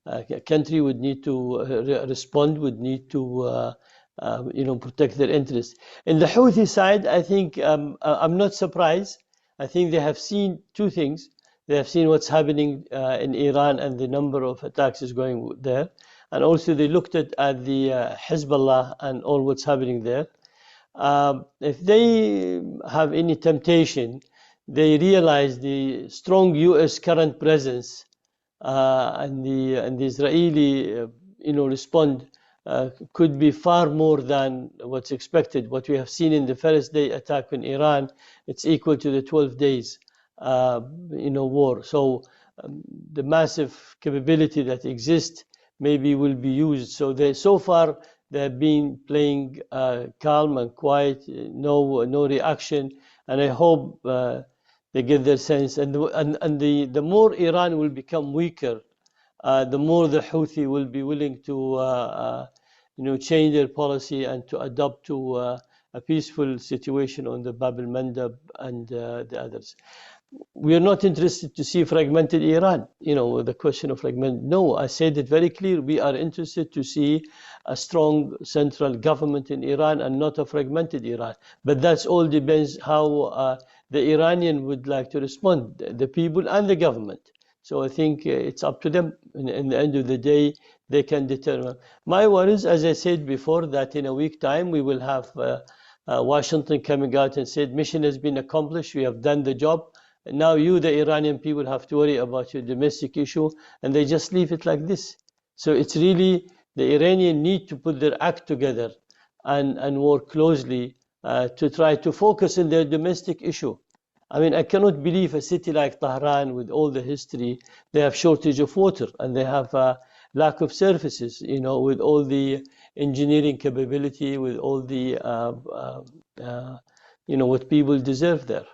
a country would need to respond, would need to protect their interests. In the Houthi side, I think I'm not surprised. I think they have seen two things. They have seen what's happening in Iran and the number of attacks is going there. And also they looked at the Hezbollah and all what's happening there. If they have any temptation, they realize the strong U.S. current presence and the Israeli respond could be far more than what's expected. What we have seen in the first day attack in Iran, it's equal to the 12 days war. So the massive capability that exists maybe will be used. So far they've been playing calm and quiet, no reaction, and I hope they get their sense. And the more Iran will become weaker, the more the Houthi will be willing to change their policy and to adapt to a peaceful situation on the Bab al-Mandeb and the others. We are not interested to see fragmented Iran. The question of fragment. No, I said it very clear. We are interested to see a strong central government in Iran and not a fragmented Iran. But that's all depends how the Iranian would like to respond, the people and the government. So I think it's up to them. In the end of the day, they can determine. My worries, as I said before, that in a week time we will have Washington coming out and said mission has been accomplished. We have done the job. Now you, the Iranian people, have to worry about your domestic issue, and they just leave it like this. So it's really the Iranian need to put their act together and work closely to try to focus on their domestic issue. I mean, I cannot believe a city like Tehran, with all the history, they have shortage of water and they have lack of services, with all the engineering capability, with all the, what people deserve there.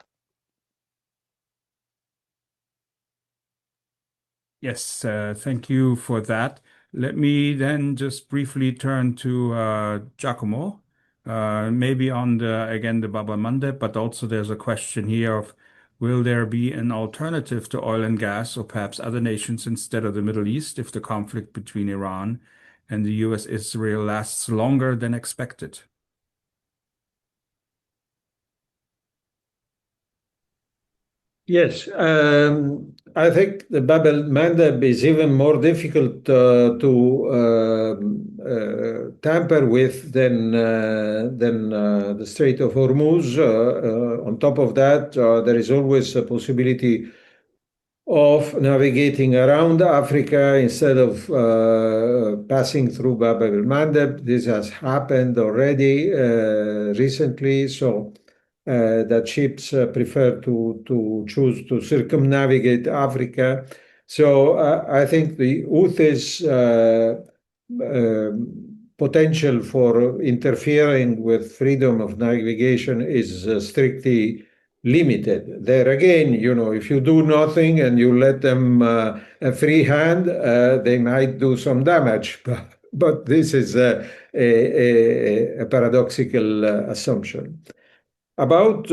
Yes, thank you for that. Let me then just briefly turn to Giacomo, maybe on again the Bab el-Mandeb, but also there's a question here of will there be an alternative to oil and gas or perhaps other nations instead of the Middle East if the conflict between Iran and the US-Israel lasts longer than expected? Yes, I think the Bab el-Mandeb is even more difficult to tamper with than the Strait of Hormuz. On top of that, there is always a possibility of navigating around Africa instead of passing through Bab el-Mandeb. This has happened already recently, so that ships prefer to choose to circumnavigate Africa. So I think the Houthis' potential for interfering with freedom of navigation is strictly limited. There again, if you do nothing and you let them a free hand, they might do some damage. But this is a paradoxical assumption. About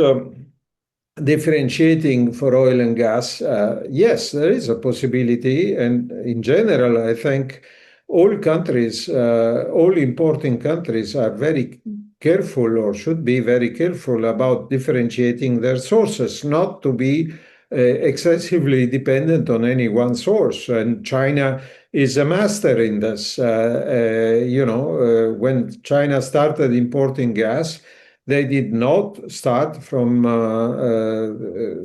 differentiating for oil and gas, yes, there is a possibility. And in general, I think all countries, all importing countries are very careful or should be very careful about differentiating their sources, not to be excessively dependent on any one source. And China is a master in this. When China started importing gas, they did not start from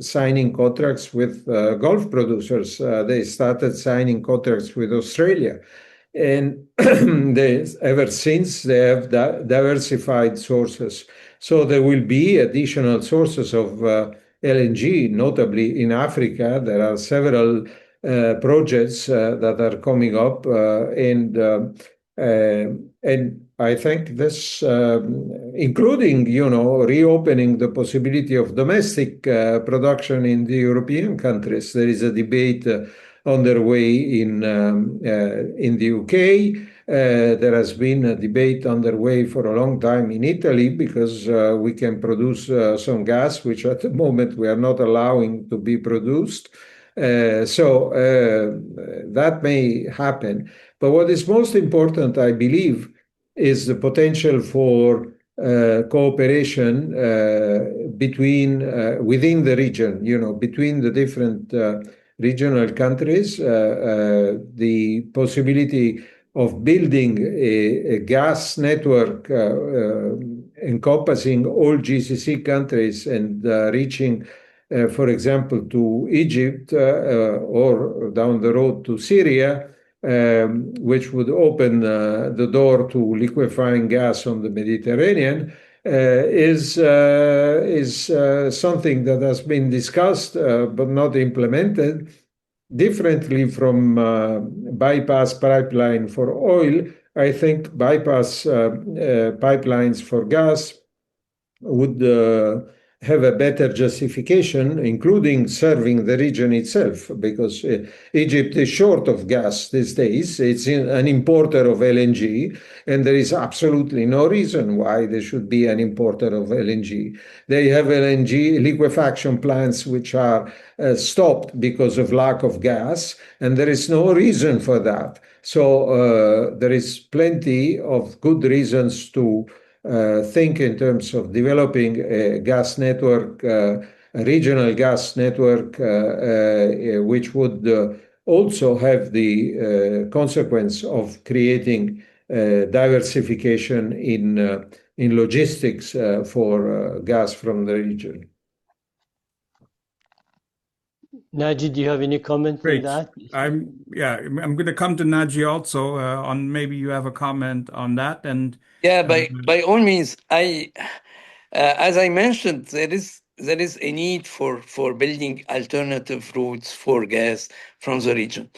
signing contracts with Gulf producers. They started signing contracts with Australia. And ever since, they have diversified sources. So there will be additional sources of LNG, notably in Africa. There are several projects that are coming up. And I think this, including, reopening the possibility of domestic production in the European countries. There is a debate underway in the UK. There has been a debate underway for a long time in Italy because we can produce some gas, which at the moment we are not allowing to be produced. So that may happen. But what is most important, I believe, is the potential for cooperation within the region, between the different regional countries, the possibility of building a gas network encompassing all GCC countries and reaching, for example, to Egypt or down the road to Syria, which would open the door to liquefying gas on the Mediterranean, is something that has been discussed but not implemented. Differently from bypass pipeline for oil, I think bypass pipelines for gas would have a better justification, including serving the region itself, because Egypt is short of gas these days. It's an importer of LNG, and there is absolutely no reason why there should be an importer of LNG. They have LNG liquefaction plants which are stopped because of lack of gas, and there is no reason for that. So there is plenty of good reasons to think in terms of developing a gas network, a regional gas network, which would also have the consequence of creating diversification in logistics for gas from the region. Naji, do you have any comment Great. on that? I'm going to come to Naji also on maybe you have a comment on that. And yeah, by all means, as I mentioned, there is a need for building alternative routes for gas from the region.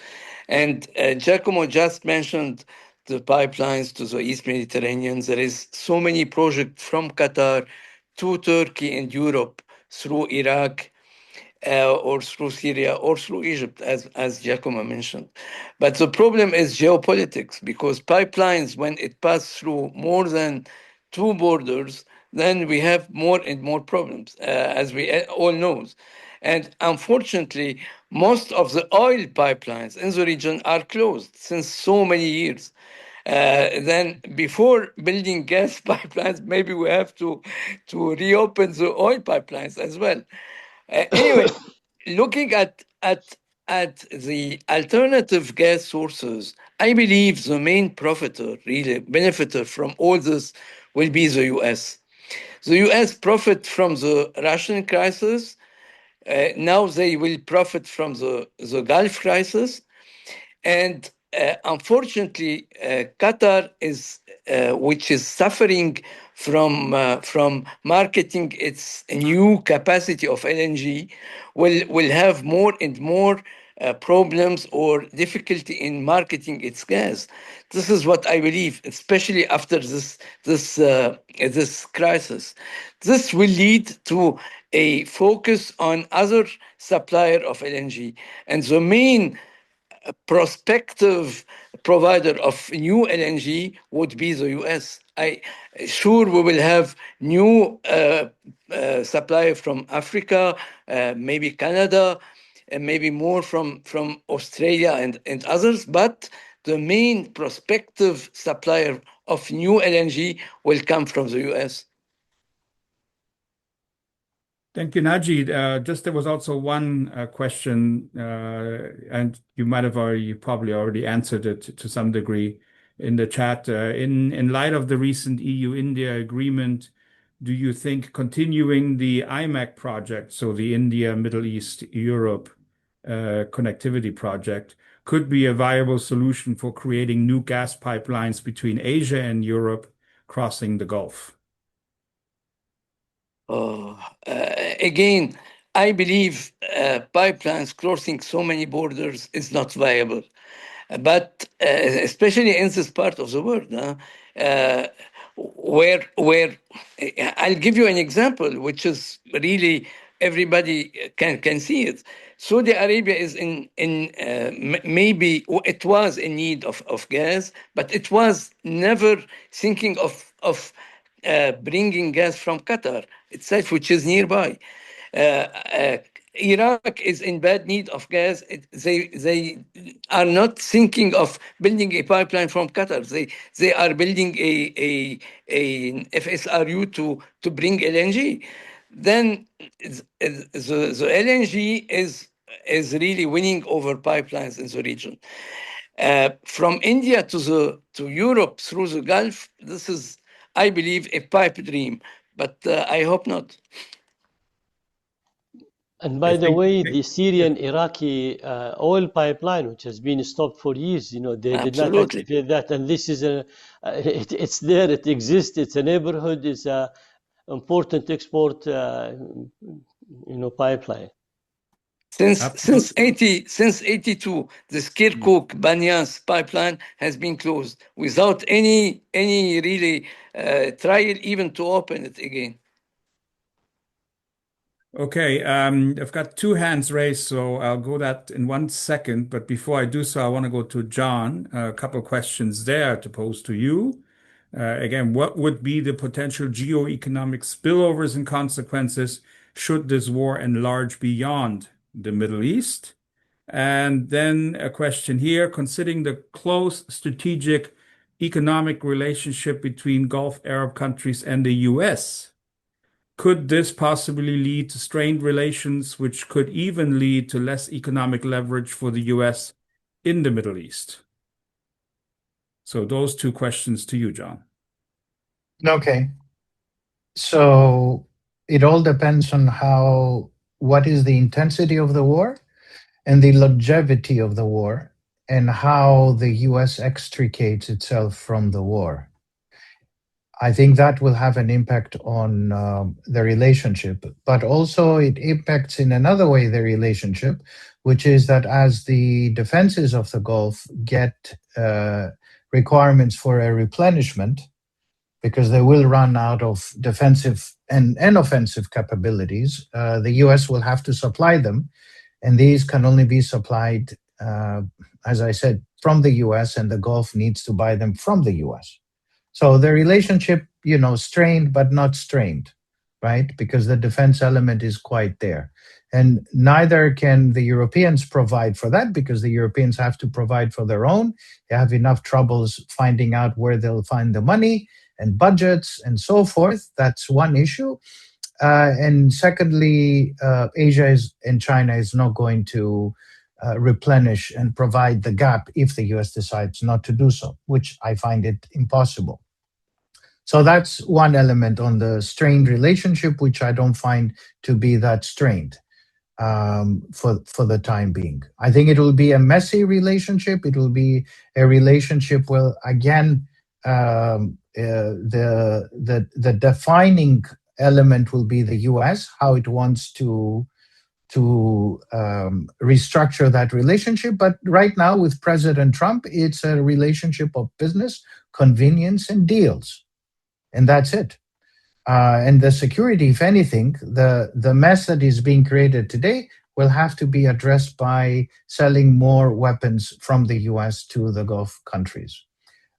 And Giacomo just mentioned the pipelines to the East Mediterranean. There is so many projects from Qatar to Turkey and Europe through Iraq. or through Syria or through Egypt, as Giacomo mentioned. But the problem is geopolitics, because pipelines, when it passes through more than two borders, then we have more and more problems, as we all know. And unfortunately, most of the oil pipelines in the region are closed since so many years. Then before building gas pipelines, maybe we have to reopen the oil pipelines as well. Anyway, looking at the alternative gas sources, I believe the main profiter, really benefiter from all this, will be the U.S. The U.S. profit from the Russian crisis. Now they will profit from the Gulf crisis. And unfortunately, Qatar is, which is suffering from marketing its new capacity of LNG, will have more and more problems or difficulty in marketing its gas. This is what I believe, especially after this crisis. This will lead to a focus on other supplier of LNG, and the main prospective provider of new LNG would be the US. Sure, we will have new supply from Africa, maybe Canada, and maybe more from Australia and others, but the main prospective supplier of new LNG will come from the US. Thank you, Naji. Just there was also one question, and you might have probably already answered it to some degree in the chat. In light of the recent EU-India agreement, do you think continuing the IMEC project, so the India, Middle East, Europe connectivity project, could be a viable solution for creating new gas pipelines between Asia and Europe crossing the Gulf? Again, I believe pipelines crossing so many borders is not viable. But especially in this part of the world, where I'll give you an example, which is really everybody can see it. Saudi Arabia is maybe it was in need of gas, but it was never thinking of bringing gas from Qatar itself, which is nearby. Iraq is in bad need of gas. They are not thinking of building a pipeline from Qatar. They are building a FSRU to bring LNG. Then the LNG is really winning over pipelines in the region. From India to Europe through the Gulf, this is, I believe, a pipe dream, but I hope not. And by the way, the Syrian-Iraqi oil pipeline, which has been stopped for years, they did not activate that. And this is it's there, it exists, it's a neighborhood, it's an important export, pipeline. Since 82, the Kirkuk-Banyas pipeline has been closed without any really trial even to open it again. Okay, I've got two hands raised, so I'll go that in 1 second. But before I do so, I want to go to John. A couple of questions there to pose to you. Again, what would be the potential geoeconomic spillovers and consequences should this war enlarge beyond the Middle East? And then a question here, considering the close strategic economic relationship between Gulf Arab countries and the US, could this possibly lead to strained relations, which could even lead to less economic leverage for the US in the Middle East? So those two questions to you, John. Okay. So it all depends on what is the intensity of the war and the longevity of the war and how the US extricates itself from the war. I think that will have an impact on the relationship, but also it impacts in another way the relationship, which is that as the defenses of the Gulf get requirements for a replenishment because they will run out of defensive and offensive capabilities. The US will have to supply them, and these can only be supplied, as I said, from the US, and the Gulf needs to buy them from the US. So the relationship, strained but not strained, right? Because the defense element is quite there. And neither can the Europeans provide for that, because the Europeans have to provide for their own. They have enough troubles finding out where they'll find the money and budgets and so forth. That's one issue. And secondly, Asia and China is not going to replenish and provide the gap if the US decides not to do so, which I find it impossible. So that's one element on the strained relationship, which I don't find to be that strained for the time being. I think it will be a messy relationship. It will be a relationship where, again, the defining element will be the US, how it wants to restructure that relationship. But right now, with President Trump, it's a relationship of business, convenience, and deals. And that's it. And the security, if anything, the mess that is being created today will have to be addressed by selling more weapons from the US to the Gulf countries.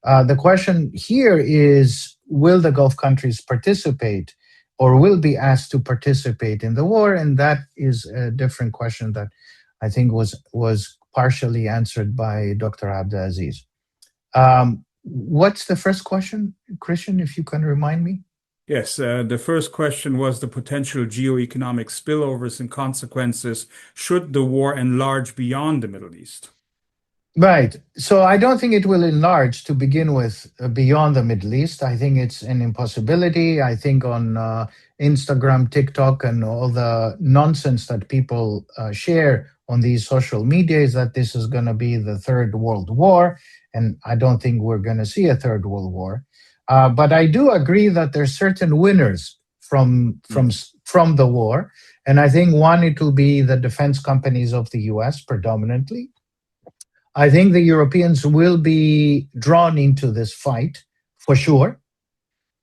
The question here is, will the Gulf countries participate or will be asked to participate in the war? And that is a different question that I think was partially answered by Dr. Abdelaziz. What's the first question, Christian, if you can remind me? Yes, the first question was the potential geoeconomic spillovers and consequences should the war enlarge beyond the Middle East. Right. So I don't think it will enlarge to begin with beyond the Middle East. I think it's an impossibility. I think on Instagram, TikTok, and all the nonsense that people share on these social media is that this is going to be the Third World War. And I don't think we're going to see a Third World War. But I do agree that there's certain winners from the war. And I think one, it will be the defense companies of the US predominantly. I think the Europeans will be drawn into this fight for sure.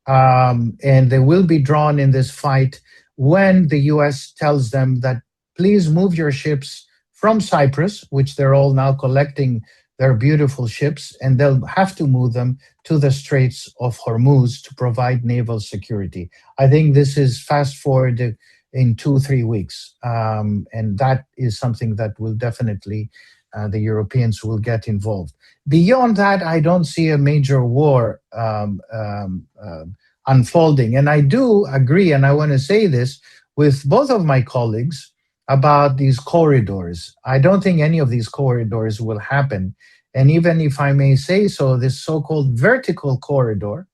And they will be drawn in this fight when the US tells them that please move your ships from Cyprus, which they're all now collecting their beautiful ships, and they'll have to move them to the Straits of Hormuz to provide naval security. I think this is fast forward in 2-3 weeks. And that is something that will definitely the Europeans will get involved. Beyond that, I don't see a major war unfolding. And I do agree, and I want to say this, with both of my colleagues about these corridors. I don't think any of these corridors will happen. And even if I may say so, this so-called vertical corridor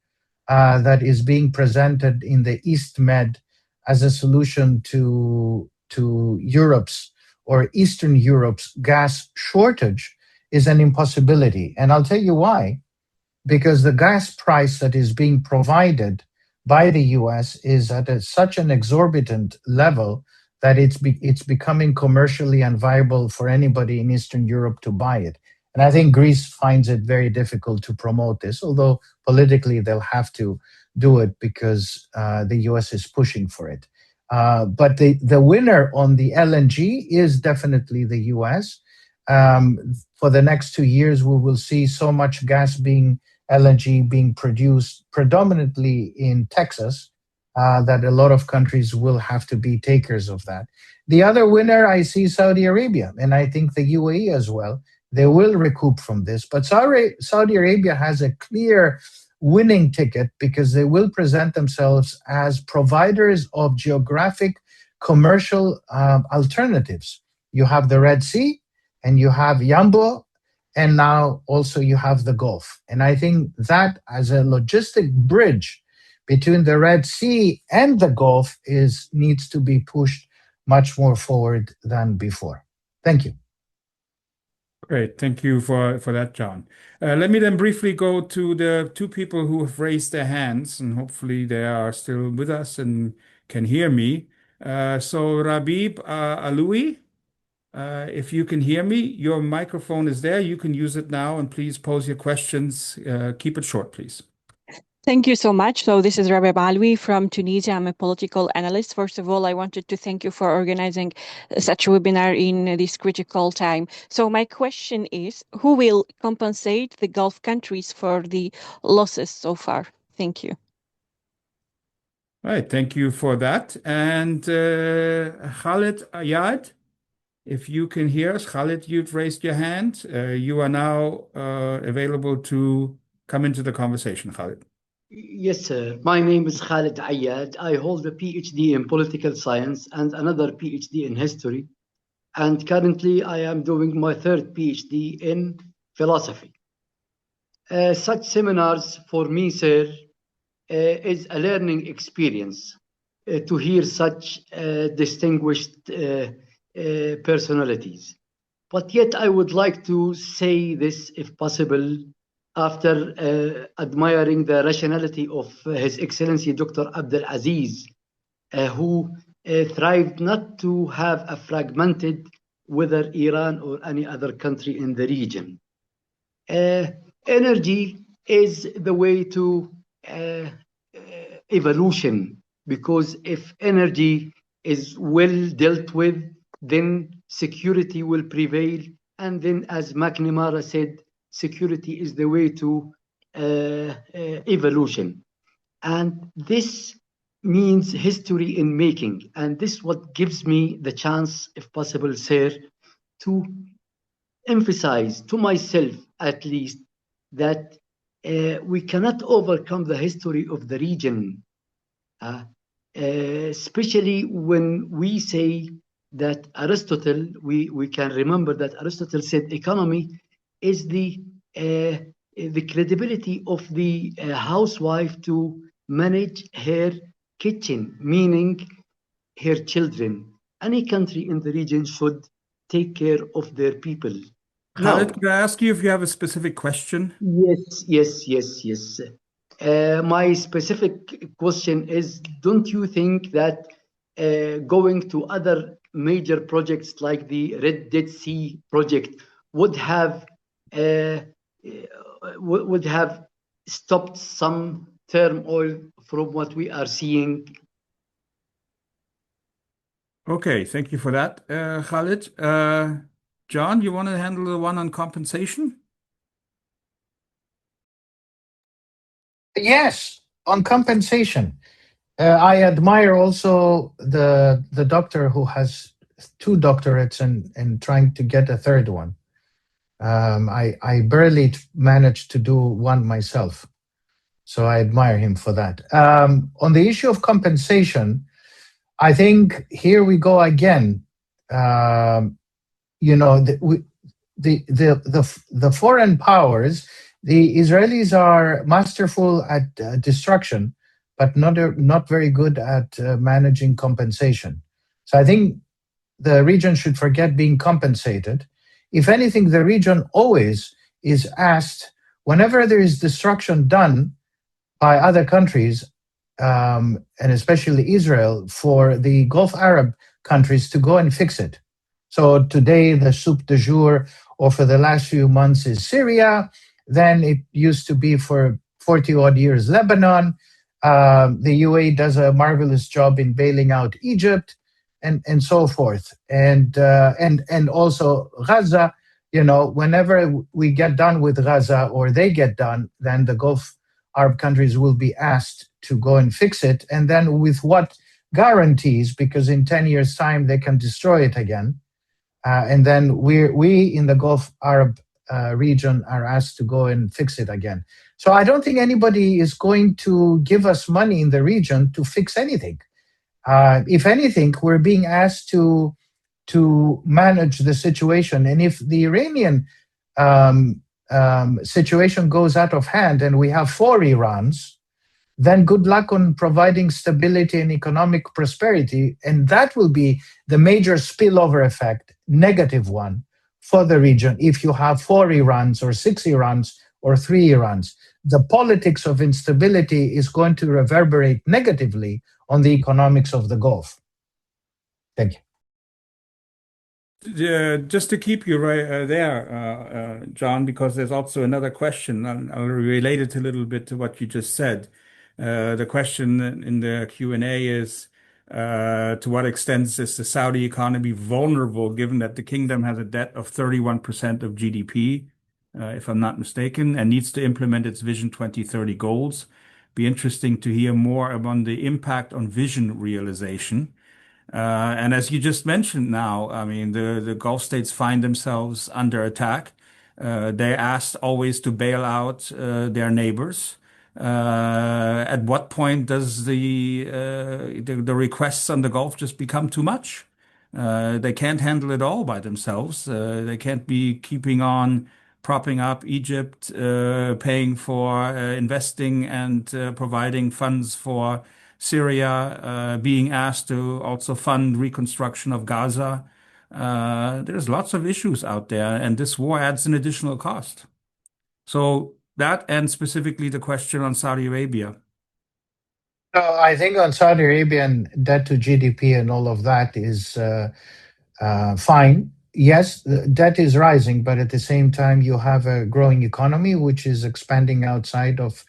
that is being presented in the East Med as a solution to Europe's or Eastern Europe's gas shortage is an impossibility. And I'll tell you why. Because the gas price that is being provided by the US is at such an exorbitant level that it's becoming commercially unviable for anybody in Eastern Europe to buy it. And I think Greece finds it very difficult to promote this, although politically they'll have to do it because the US is pushing for it. But the winner on the LNG is definitely the US. For the next 2 years, we will see so much LNG being produced predominantly in Texas that a lot of countries will have to be takers of that. The other winner, I see Saudi Arabia, and I think the UAE as well. They will recoup from this. But Saudi Arabia has a clear winning ticket because they will present themselves as providers of geographic commercial alternatives. You have the Red Sea and you have Yambo, and now also you have the Gulf. And I think that as a logistic bridge between the Red Sea and the Gulf needs to be pushed much more forward than before. Thank you. Great. Thank you for that, John. Let me then briefly go to the two people who have raised their hands, and hopefully they are still with us and can hear me. So Rabib Aloui, if you can hear me, your microphone is there. You can use it now, and please pose your questions. Keep it short, please. Thank you so much. So this is Rabia Balwi from Tunisia. I'm a political analyst. First of all, I wanted to thank you for organizing such a webinar in this critical time. So my question is, who will compensate the Gulf countries for the losses so far? Thank you. All right, thank you for that. And Khalid Ayad, if you can hear us, Khalid, you've raised your hand. You are now available to come into the conversation, Khalid. Yes, sir. My name is Khalid Ayad. I hold a PhD in political science and another PhD in history. And currently I am doing my third PhD in philosophy. Such seminars for me, sir, is a learning experience to hear such distinguished personalities. But yet I would like to say this, if possible, after admiring the rationality of His Excellency Dr. Abdel Aziz, who thrived not to have a fragmented, whether Iran or any other country in the region. Energy is the way to evolution, because if energy is well dealt with, then security will prevail. And then, as McNamara said, security is the way to evolution. And this means history in making. And this what gives me the chance, if possible, sir, to emphasize to myself at least that we cannot overcome the history of the region, especially when we say that Aristotle, we can remember that Aristotle said economy is the credibility of the housewife to manage her kitchen, meaning her children. Any country in the region should take care of their people. Khalid, could I ask you if you have a specific question? Yes. My specific question is, don't you think that going to other major projects like the Red Dead Sea project would have stopped some turmoil from what we are seeing? Okay, thank you for that, Khalid. John, you want to handle the one on compensation? Yes, on compensation. I admire also the doctor who has 2 doctorates and trying to get a third one. I barely managed to do one myself, so I admire him for that. On the issue of compensation, I think here we go again. You know, the foreign powers, the Israelis are masterful at destruction, but not very good at managing compensation. So I think the region should forget being compensated. If anything, the region always is asked, whenever there is destruction done by other countries, and especially Israel, for the Gulf Arab countries to go and fix it. So today the soup du jour, or for the last few months, is Syria. Then it used to be for 40 odd years Lebanon. The UAE does a marvelous job in bailing out Egypt, and so forth. And also Gaza, you know, whenever we get done with Gaza or they get done, then the Gulf Arab countries will be asked to go and fix it. And then with what guarantees, because in 10 years' time they can destroy it again. And then we in the Gulf Arab region are asked to go and fix it again. So I don't think anybody is going to give us money in the region to fix anything. If anything, we're being asked to manage the situation. And if the Iranian situation goes out of hand and we have 4 Irans, then good luck on providing stability and economic prosperity. And that will be the major spillover effect, negative one, for the region if you have 4 Irans or 6 Irans or 3 Irans. The politics of instability is going to reverberate negatively on the economics of the Gulf. Thank you. Just to keep you right there, John, because there's also another question. I'll relate it a little bit to what you just said. The question in the Q&A is, to what extent is the Saudi economy vulnerable, given that the kingdom has a debt of 31% of GDP, if I'm not mistaken, and needs to implement its Vision 2030 goals? Be interesting to hear more about the impact on vision realization. And as you just mentioned now, I mean, the Gulf states find themselves under attack. They're asked always to bail out their neighbors. At what point does the requests on the Gulf just become too much? They can't handle it all by themselves. They can't be keeping on propping up Egypt, paying for investing and providing funds for Syria, being asked to also fund reconstruction of Gaza. There's lots of issues out there, and this war adds an additional cost. So that, and specifically the question on Saudi Arabia. I think on Saudi Arabia and debt to GDP and all of that is fine. Yes, debt is rising, but at the same time, you have a growing economy which is expanding outside of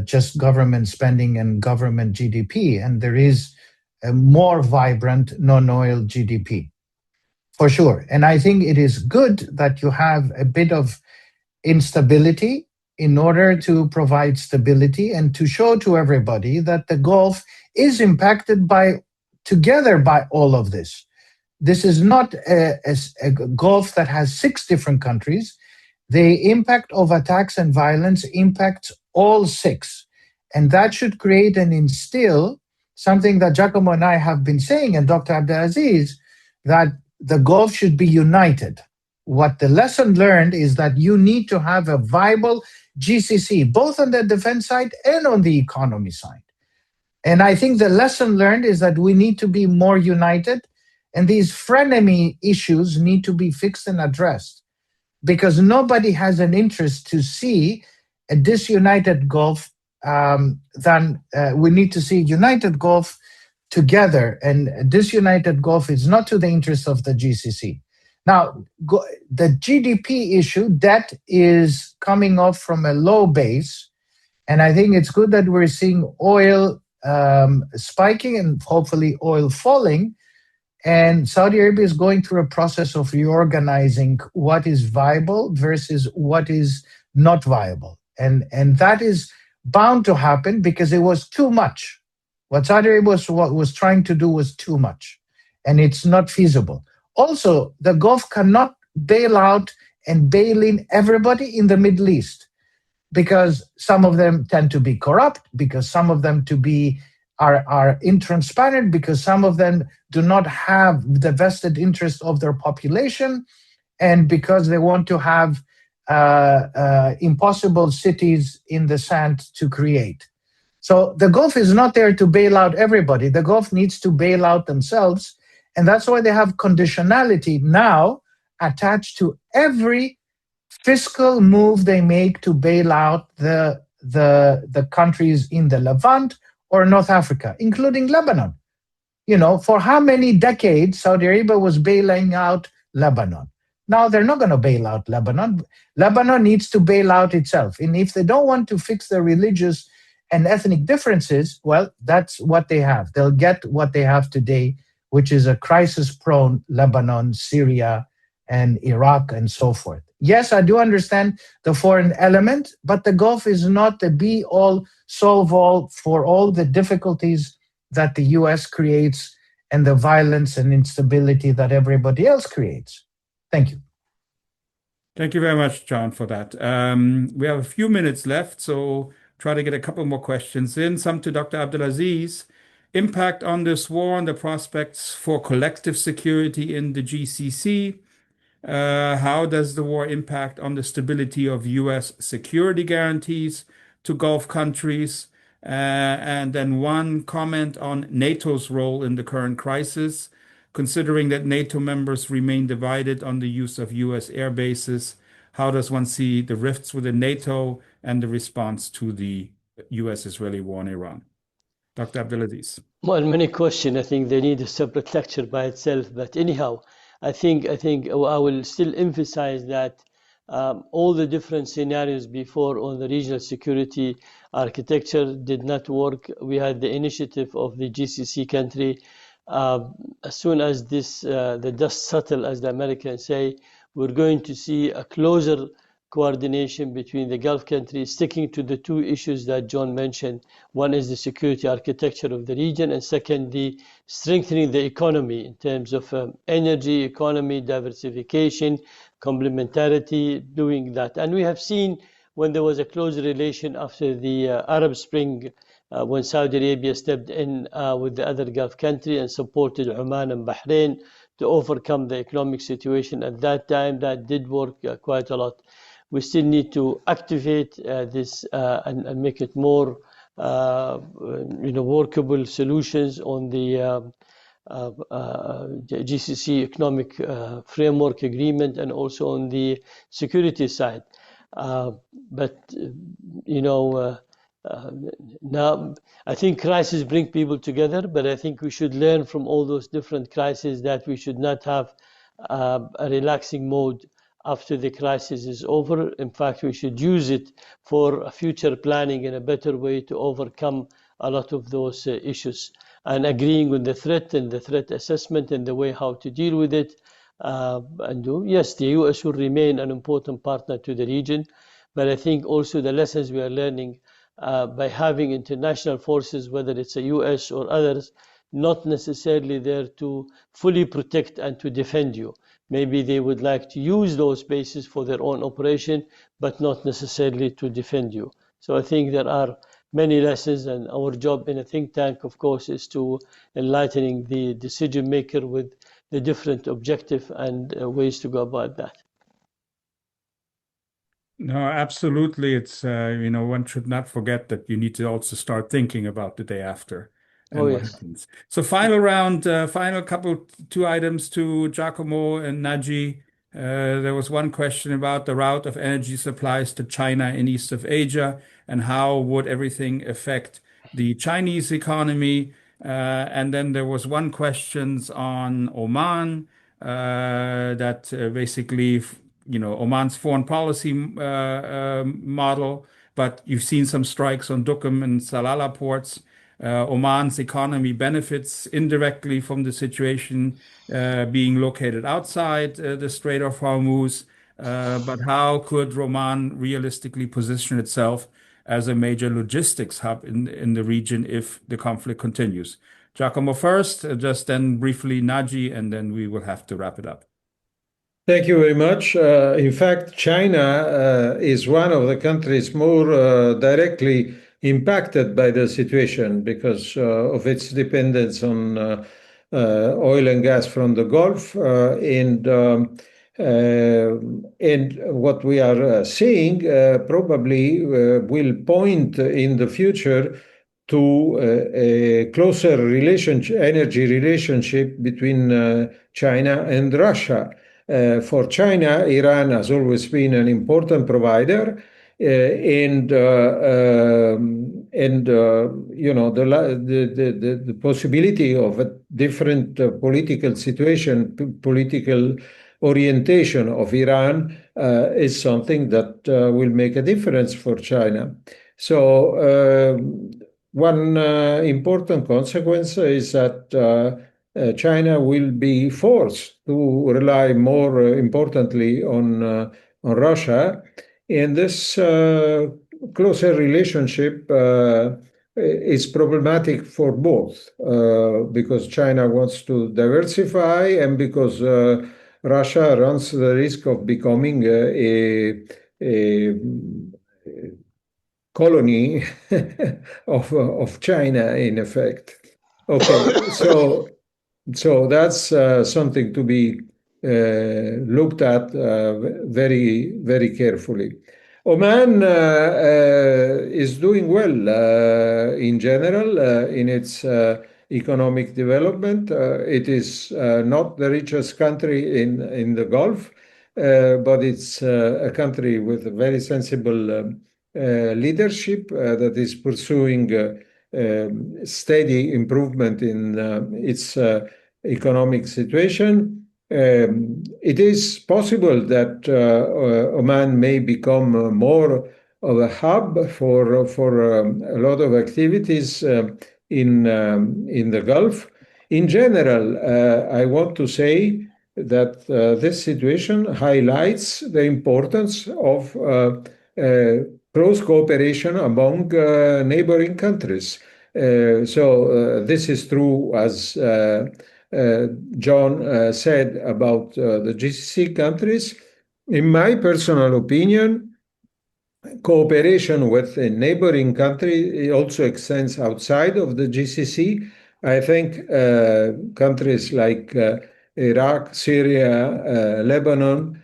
just government spending and government GDP. And there is a more vibrant non-oil GDP, for sure. And I think it is good that you have a bit of instability in order to provide stability and to show to everybody that the Gulf is impacted together by all of this. This is not a Gulf that has 6 different countries. The impact of attacks and violence impacts all 6. And that should create and instill something that Giacomo and I have been saying, and Dr. Abdelaziz, that the Gulf should be united. What the lesson learned is that you need to have a viable GCC, both on the defense side and on the economy side. And I think the lesson learned is that we need to be more united, and these frenemy issues need to be fixed and addressed, because nobody has an interest to see a disunited Gulf. We need to see a united Gulf together, and a disunited Gulf is not to the interest of the GCC. Now, the GDP issue, debt is coming off from a low base, and I think it's good that we're seeing oil spiking and hopefully oil falling. And Saudi Arabia is going through a process of reorganizing what is viable versus what is not viable. And that is bound to happen because it was too much. What Saudi Arabia was trying to do was too much, and it's not feasible. Also, the Gulf cannot bail out and bail in everybody in the Middle East, because some of them tend to be corrupt, because some of them are intransparent, because some of them do not have the vested interest of their population, and because they want to have impossible cities in the sand to create. So the Gulf is not there to bail out everybody. The Gulf needs to bail out themselves, and that's why they have conditionality now attached to every fiscal move they make to bail out the countries in the Levant or North Africa, including Lebanon. You know, for how many decades Saudi Arabia was bailing out Lebanon? Now they're not going to bail out Lebanon. Lebanon needs to bail out itself. And if they don't want to fix their religious and ethnic differences, well, that's what they have. They'll get what they have today, which is a crisis-prone Lebanon, Syria, and Iraq, and so forth. Yes, I do understand the foreign element, but the Gulf is not the be-all, solve-all for all the difficulties that the U.S. creates and the violence and instability that everybody else creates. Thank you. Thank you very much, John, for that. We have a few minutes left, so try to get a couple more questions in. Some to Dr. Abdelaziz. Impact on this war and the prospects for collective security in the GCC. How does the war impact on the stability of U.S. security guarantees to Gulf countries? And then one comment on NATO's role in the current crisis, considering that NATO members remain divided on the use of U.S. air bases. How does one see the rifts within NATO and the response to the U.S.-Israeli war in Iran? Dr. Abdelaziz. Well, many questions. I think they need a separate lecture by itself. But anyhow, I think I will still emphasize that all the different scenarios before on the regional security architecture did not work. We had the initiative of the GCC country. As soon as the dust settle, as the Americans say, we're going to see a closer coordination between the Gulf countries, sticking to the two issues that John mentioned. One is the security architecture of the region, and secondly, strengthening the economy in terms of energy, economy, diversification, complementarity, doing that. And we have seen when there was a close relation after the Arab Spring, when Saudi Arabia stepped in with the other Gulf country and supported Oman and Bahrain to overcome the economic situation at that time. That did work quite a lot. We still need to activate this and make it more workable solutions on the GCC economic framework agreement and also on the security side. Now I think crises bring people together, but I think we should learn from all those different crises that we should not have a relaxing mode after the crisis is over. In fact, we should use it for future planning in a better way to overcome a lot of those issues, and agreeing with the threat and the threat assessment and the way how to deal with it. Yes, the US will remain an important partner to the region, but I think also the lessons we are learning by having international forces, whether it's the US or others, not necessarily there to fully protect and to defend you. Maybe they would like to use those bases for their own operation, but not necessarily to defend you. So I think there are many lessons, and our job in a think tank, of course, is to enlightening the decision maker with the different objective and ways to go about that. No, absolutely. It's, one should not forget that you need to also start thinking about the day after and what happens. So final round, two items to Giacomo and Naji. There was one question about the route of energy supplies to China in east of Asia and how would everything affect the Chinese economy. And then there was one question on Oman that basically, Oman's foreign policy model, but you've seen some strikes on Duqm and Salalah ports. Oman's economy benefits indirectly from the situation being located outside the Strait of Hormuz. But how could Oman realistically position itself as a major logistics hub in the region if the conflict continues? Giacomo first, just then briefly Naji, and then we will have to wrap it up. Thank you very much. In fact, China is one of the countries more directly impacted by the situation because of its dependence on oil and gas from the Gulf. And what we are seeing probably will point in the future to a closer energy relationship between China and Russia. For China, Iran has always been an important provider, the possibility of a different political situation, political orientation of Iran is something that will make a difference for China. So one important consequence is that China will be forced to rely more importantly on Russia. And this closer relationship is problematic for both because China wants to diversify and because Russia runs the risk of becoming a colony of China, in effect. Okay, so that's something to be looked at very, very carefully. Oman is doing well in general in its economic development. It is not the richest country in the Gulf, but it's a country with a very sensible leadership that is pursuing steady improvement in its economic situation. it is possible that Oman may become more of a hub for a lot of activities in the Gulf. In general, I want to say that this situation highlights the importance of close cooperation among neighboring countries. So this is true, as John said, about the GCC countries. In my personal opinion, cooperation with a neighboring country also extends outside of the GCC. I think countries like Iraq, Syria, Lebanon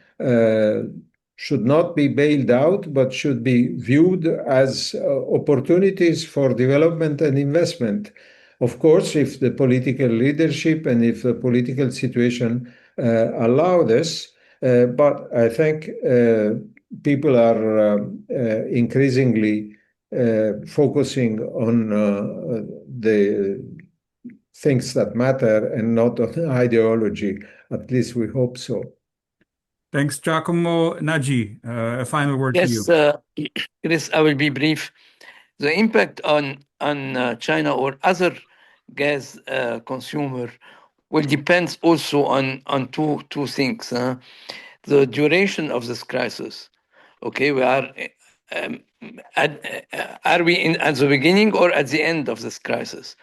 should not be bailed out, but should be viewed as opportunities for development and investment. Of course, if the political leadership and if the political situation allow this, but I think people are increasingly focusing on the things that matter and not on ideology. At least we hope so. Thanks, Giacomo. Naji, a final word to you. Yes, Chris, I will be brief. The impact on China or other gas consumer will depend also on two things. The duration of this crisis. Okay, we are we at the beginning or at the end of this crisis?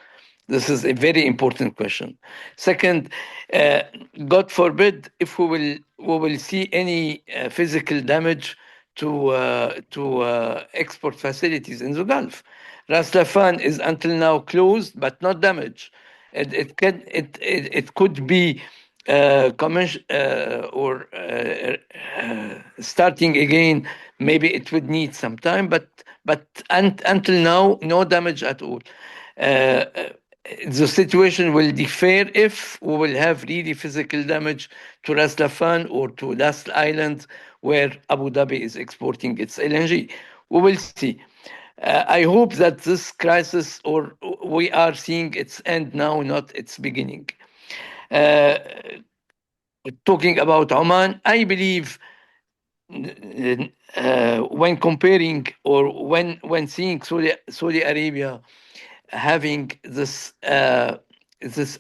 This is a very important question. Second, God forbid if we will see any physical damage to export facilities in the Gulf. Ras Laffan is until now closed but not damaged. It could be starting again. Maybe it would need some time, but until now, no damage at all. The situation will differ if we will have really physical damage to Ras Laffan or to Last Island, where Abu Dhabi is exporting its LNG. We will see. I hope that this crisis, or we are seeing its end now, not its beginning. Talking about Oman, I believe when comparing or when seeing Saudi Arabia having this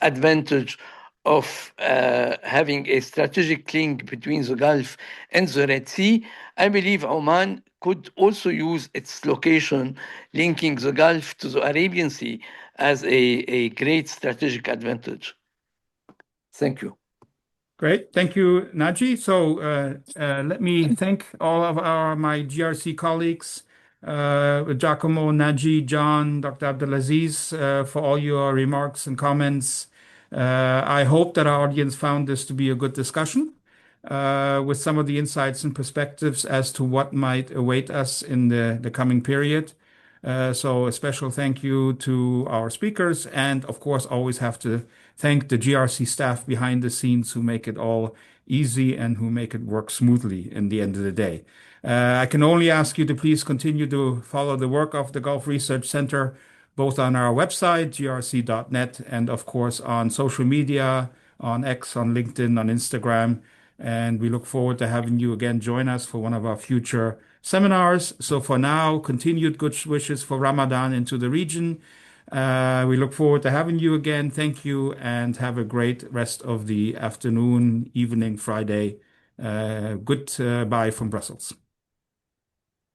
advantage of having a strategic link between the Gulf and the Red Sea, I believe Oman could also use its location linking the Gulf to the Arabian Sea as a great strategic advantage. Thank you. Great. Thank you, Naji. So let me thank all of my GRC colleagues, Giacomo, Naji, John, Dr. Abdulaziz, for all your remarks and comments. I hope that our audience found this to be a good discussion with some of the insights and perspectives as to what might await us in the coming period. So a special thank you to our speakers, and of course, always have to thank the GRC staff behind the scenes who make it all easy and who make it work smoothly in the end of the day. I can only ask you to please continue to follow the work of the Gulf Research Center, both on our website, grc.net, and of course on social media, on X, on LinkedIn, on Instagram. And we look forward to having you again join us for one of our future seminars. So for now, continued good wishes for Ramadan into the region. We look forward to having you again. Thank you, and have a great rest of the afternoon, evening, Friday. Goodbye from Brussels.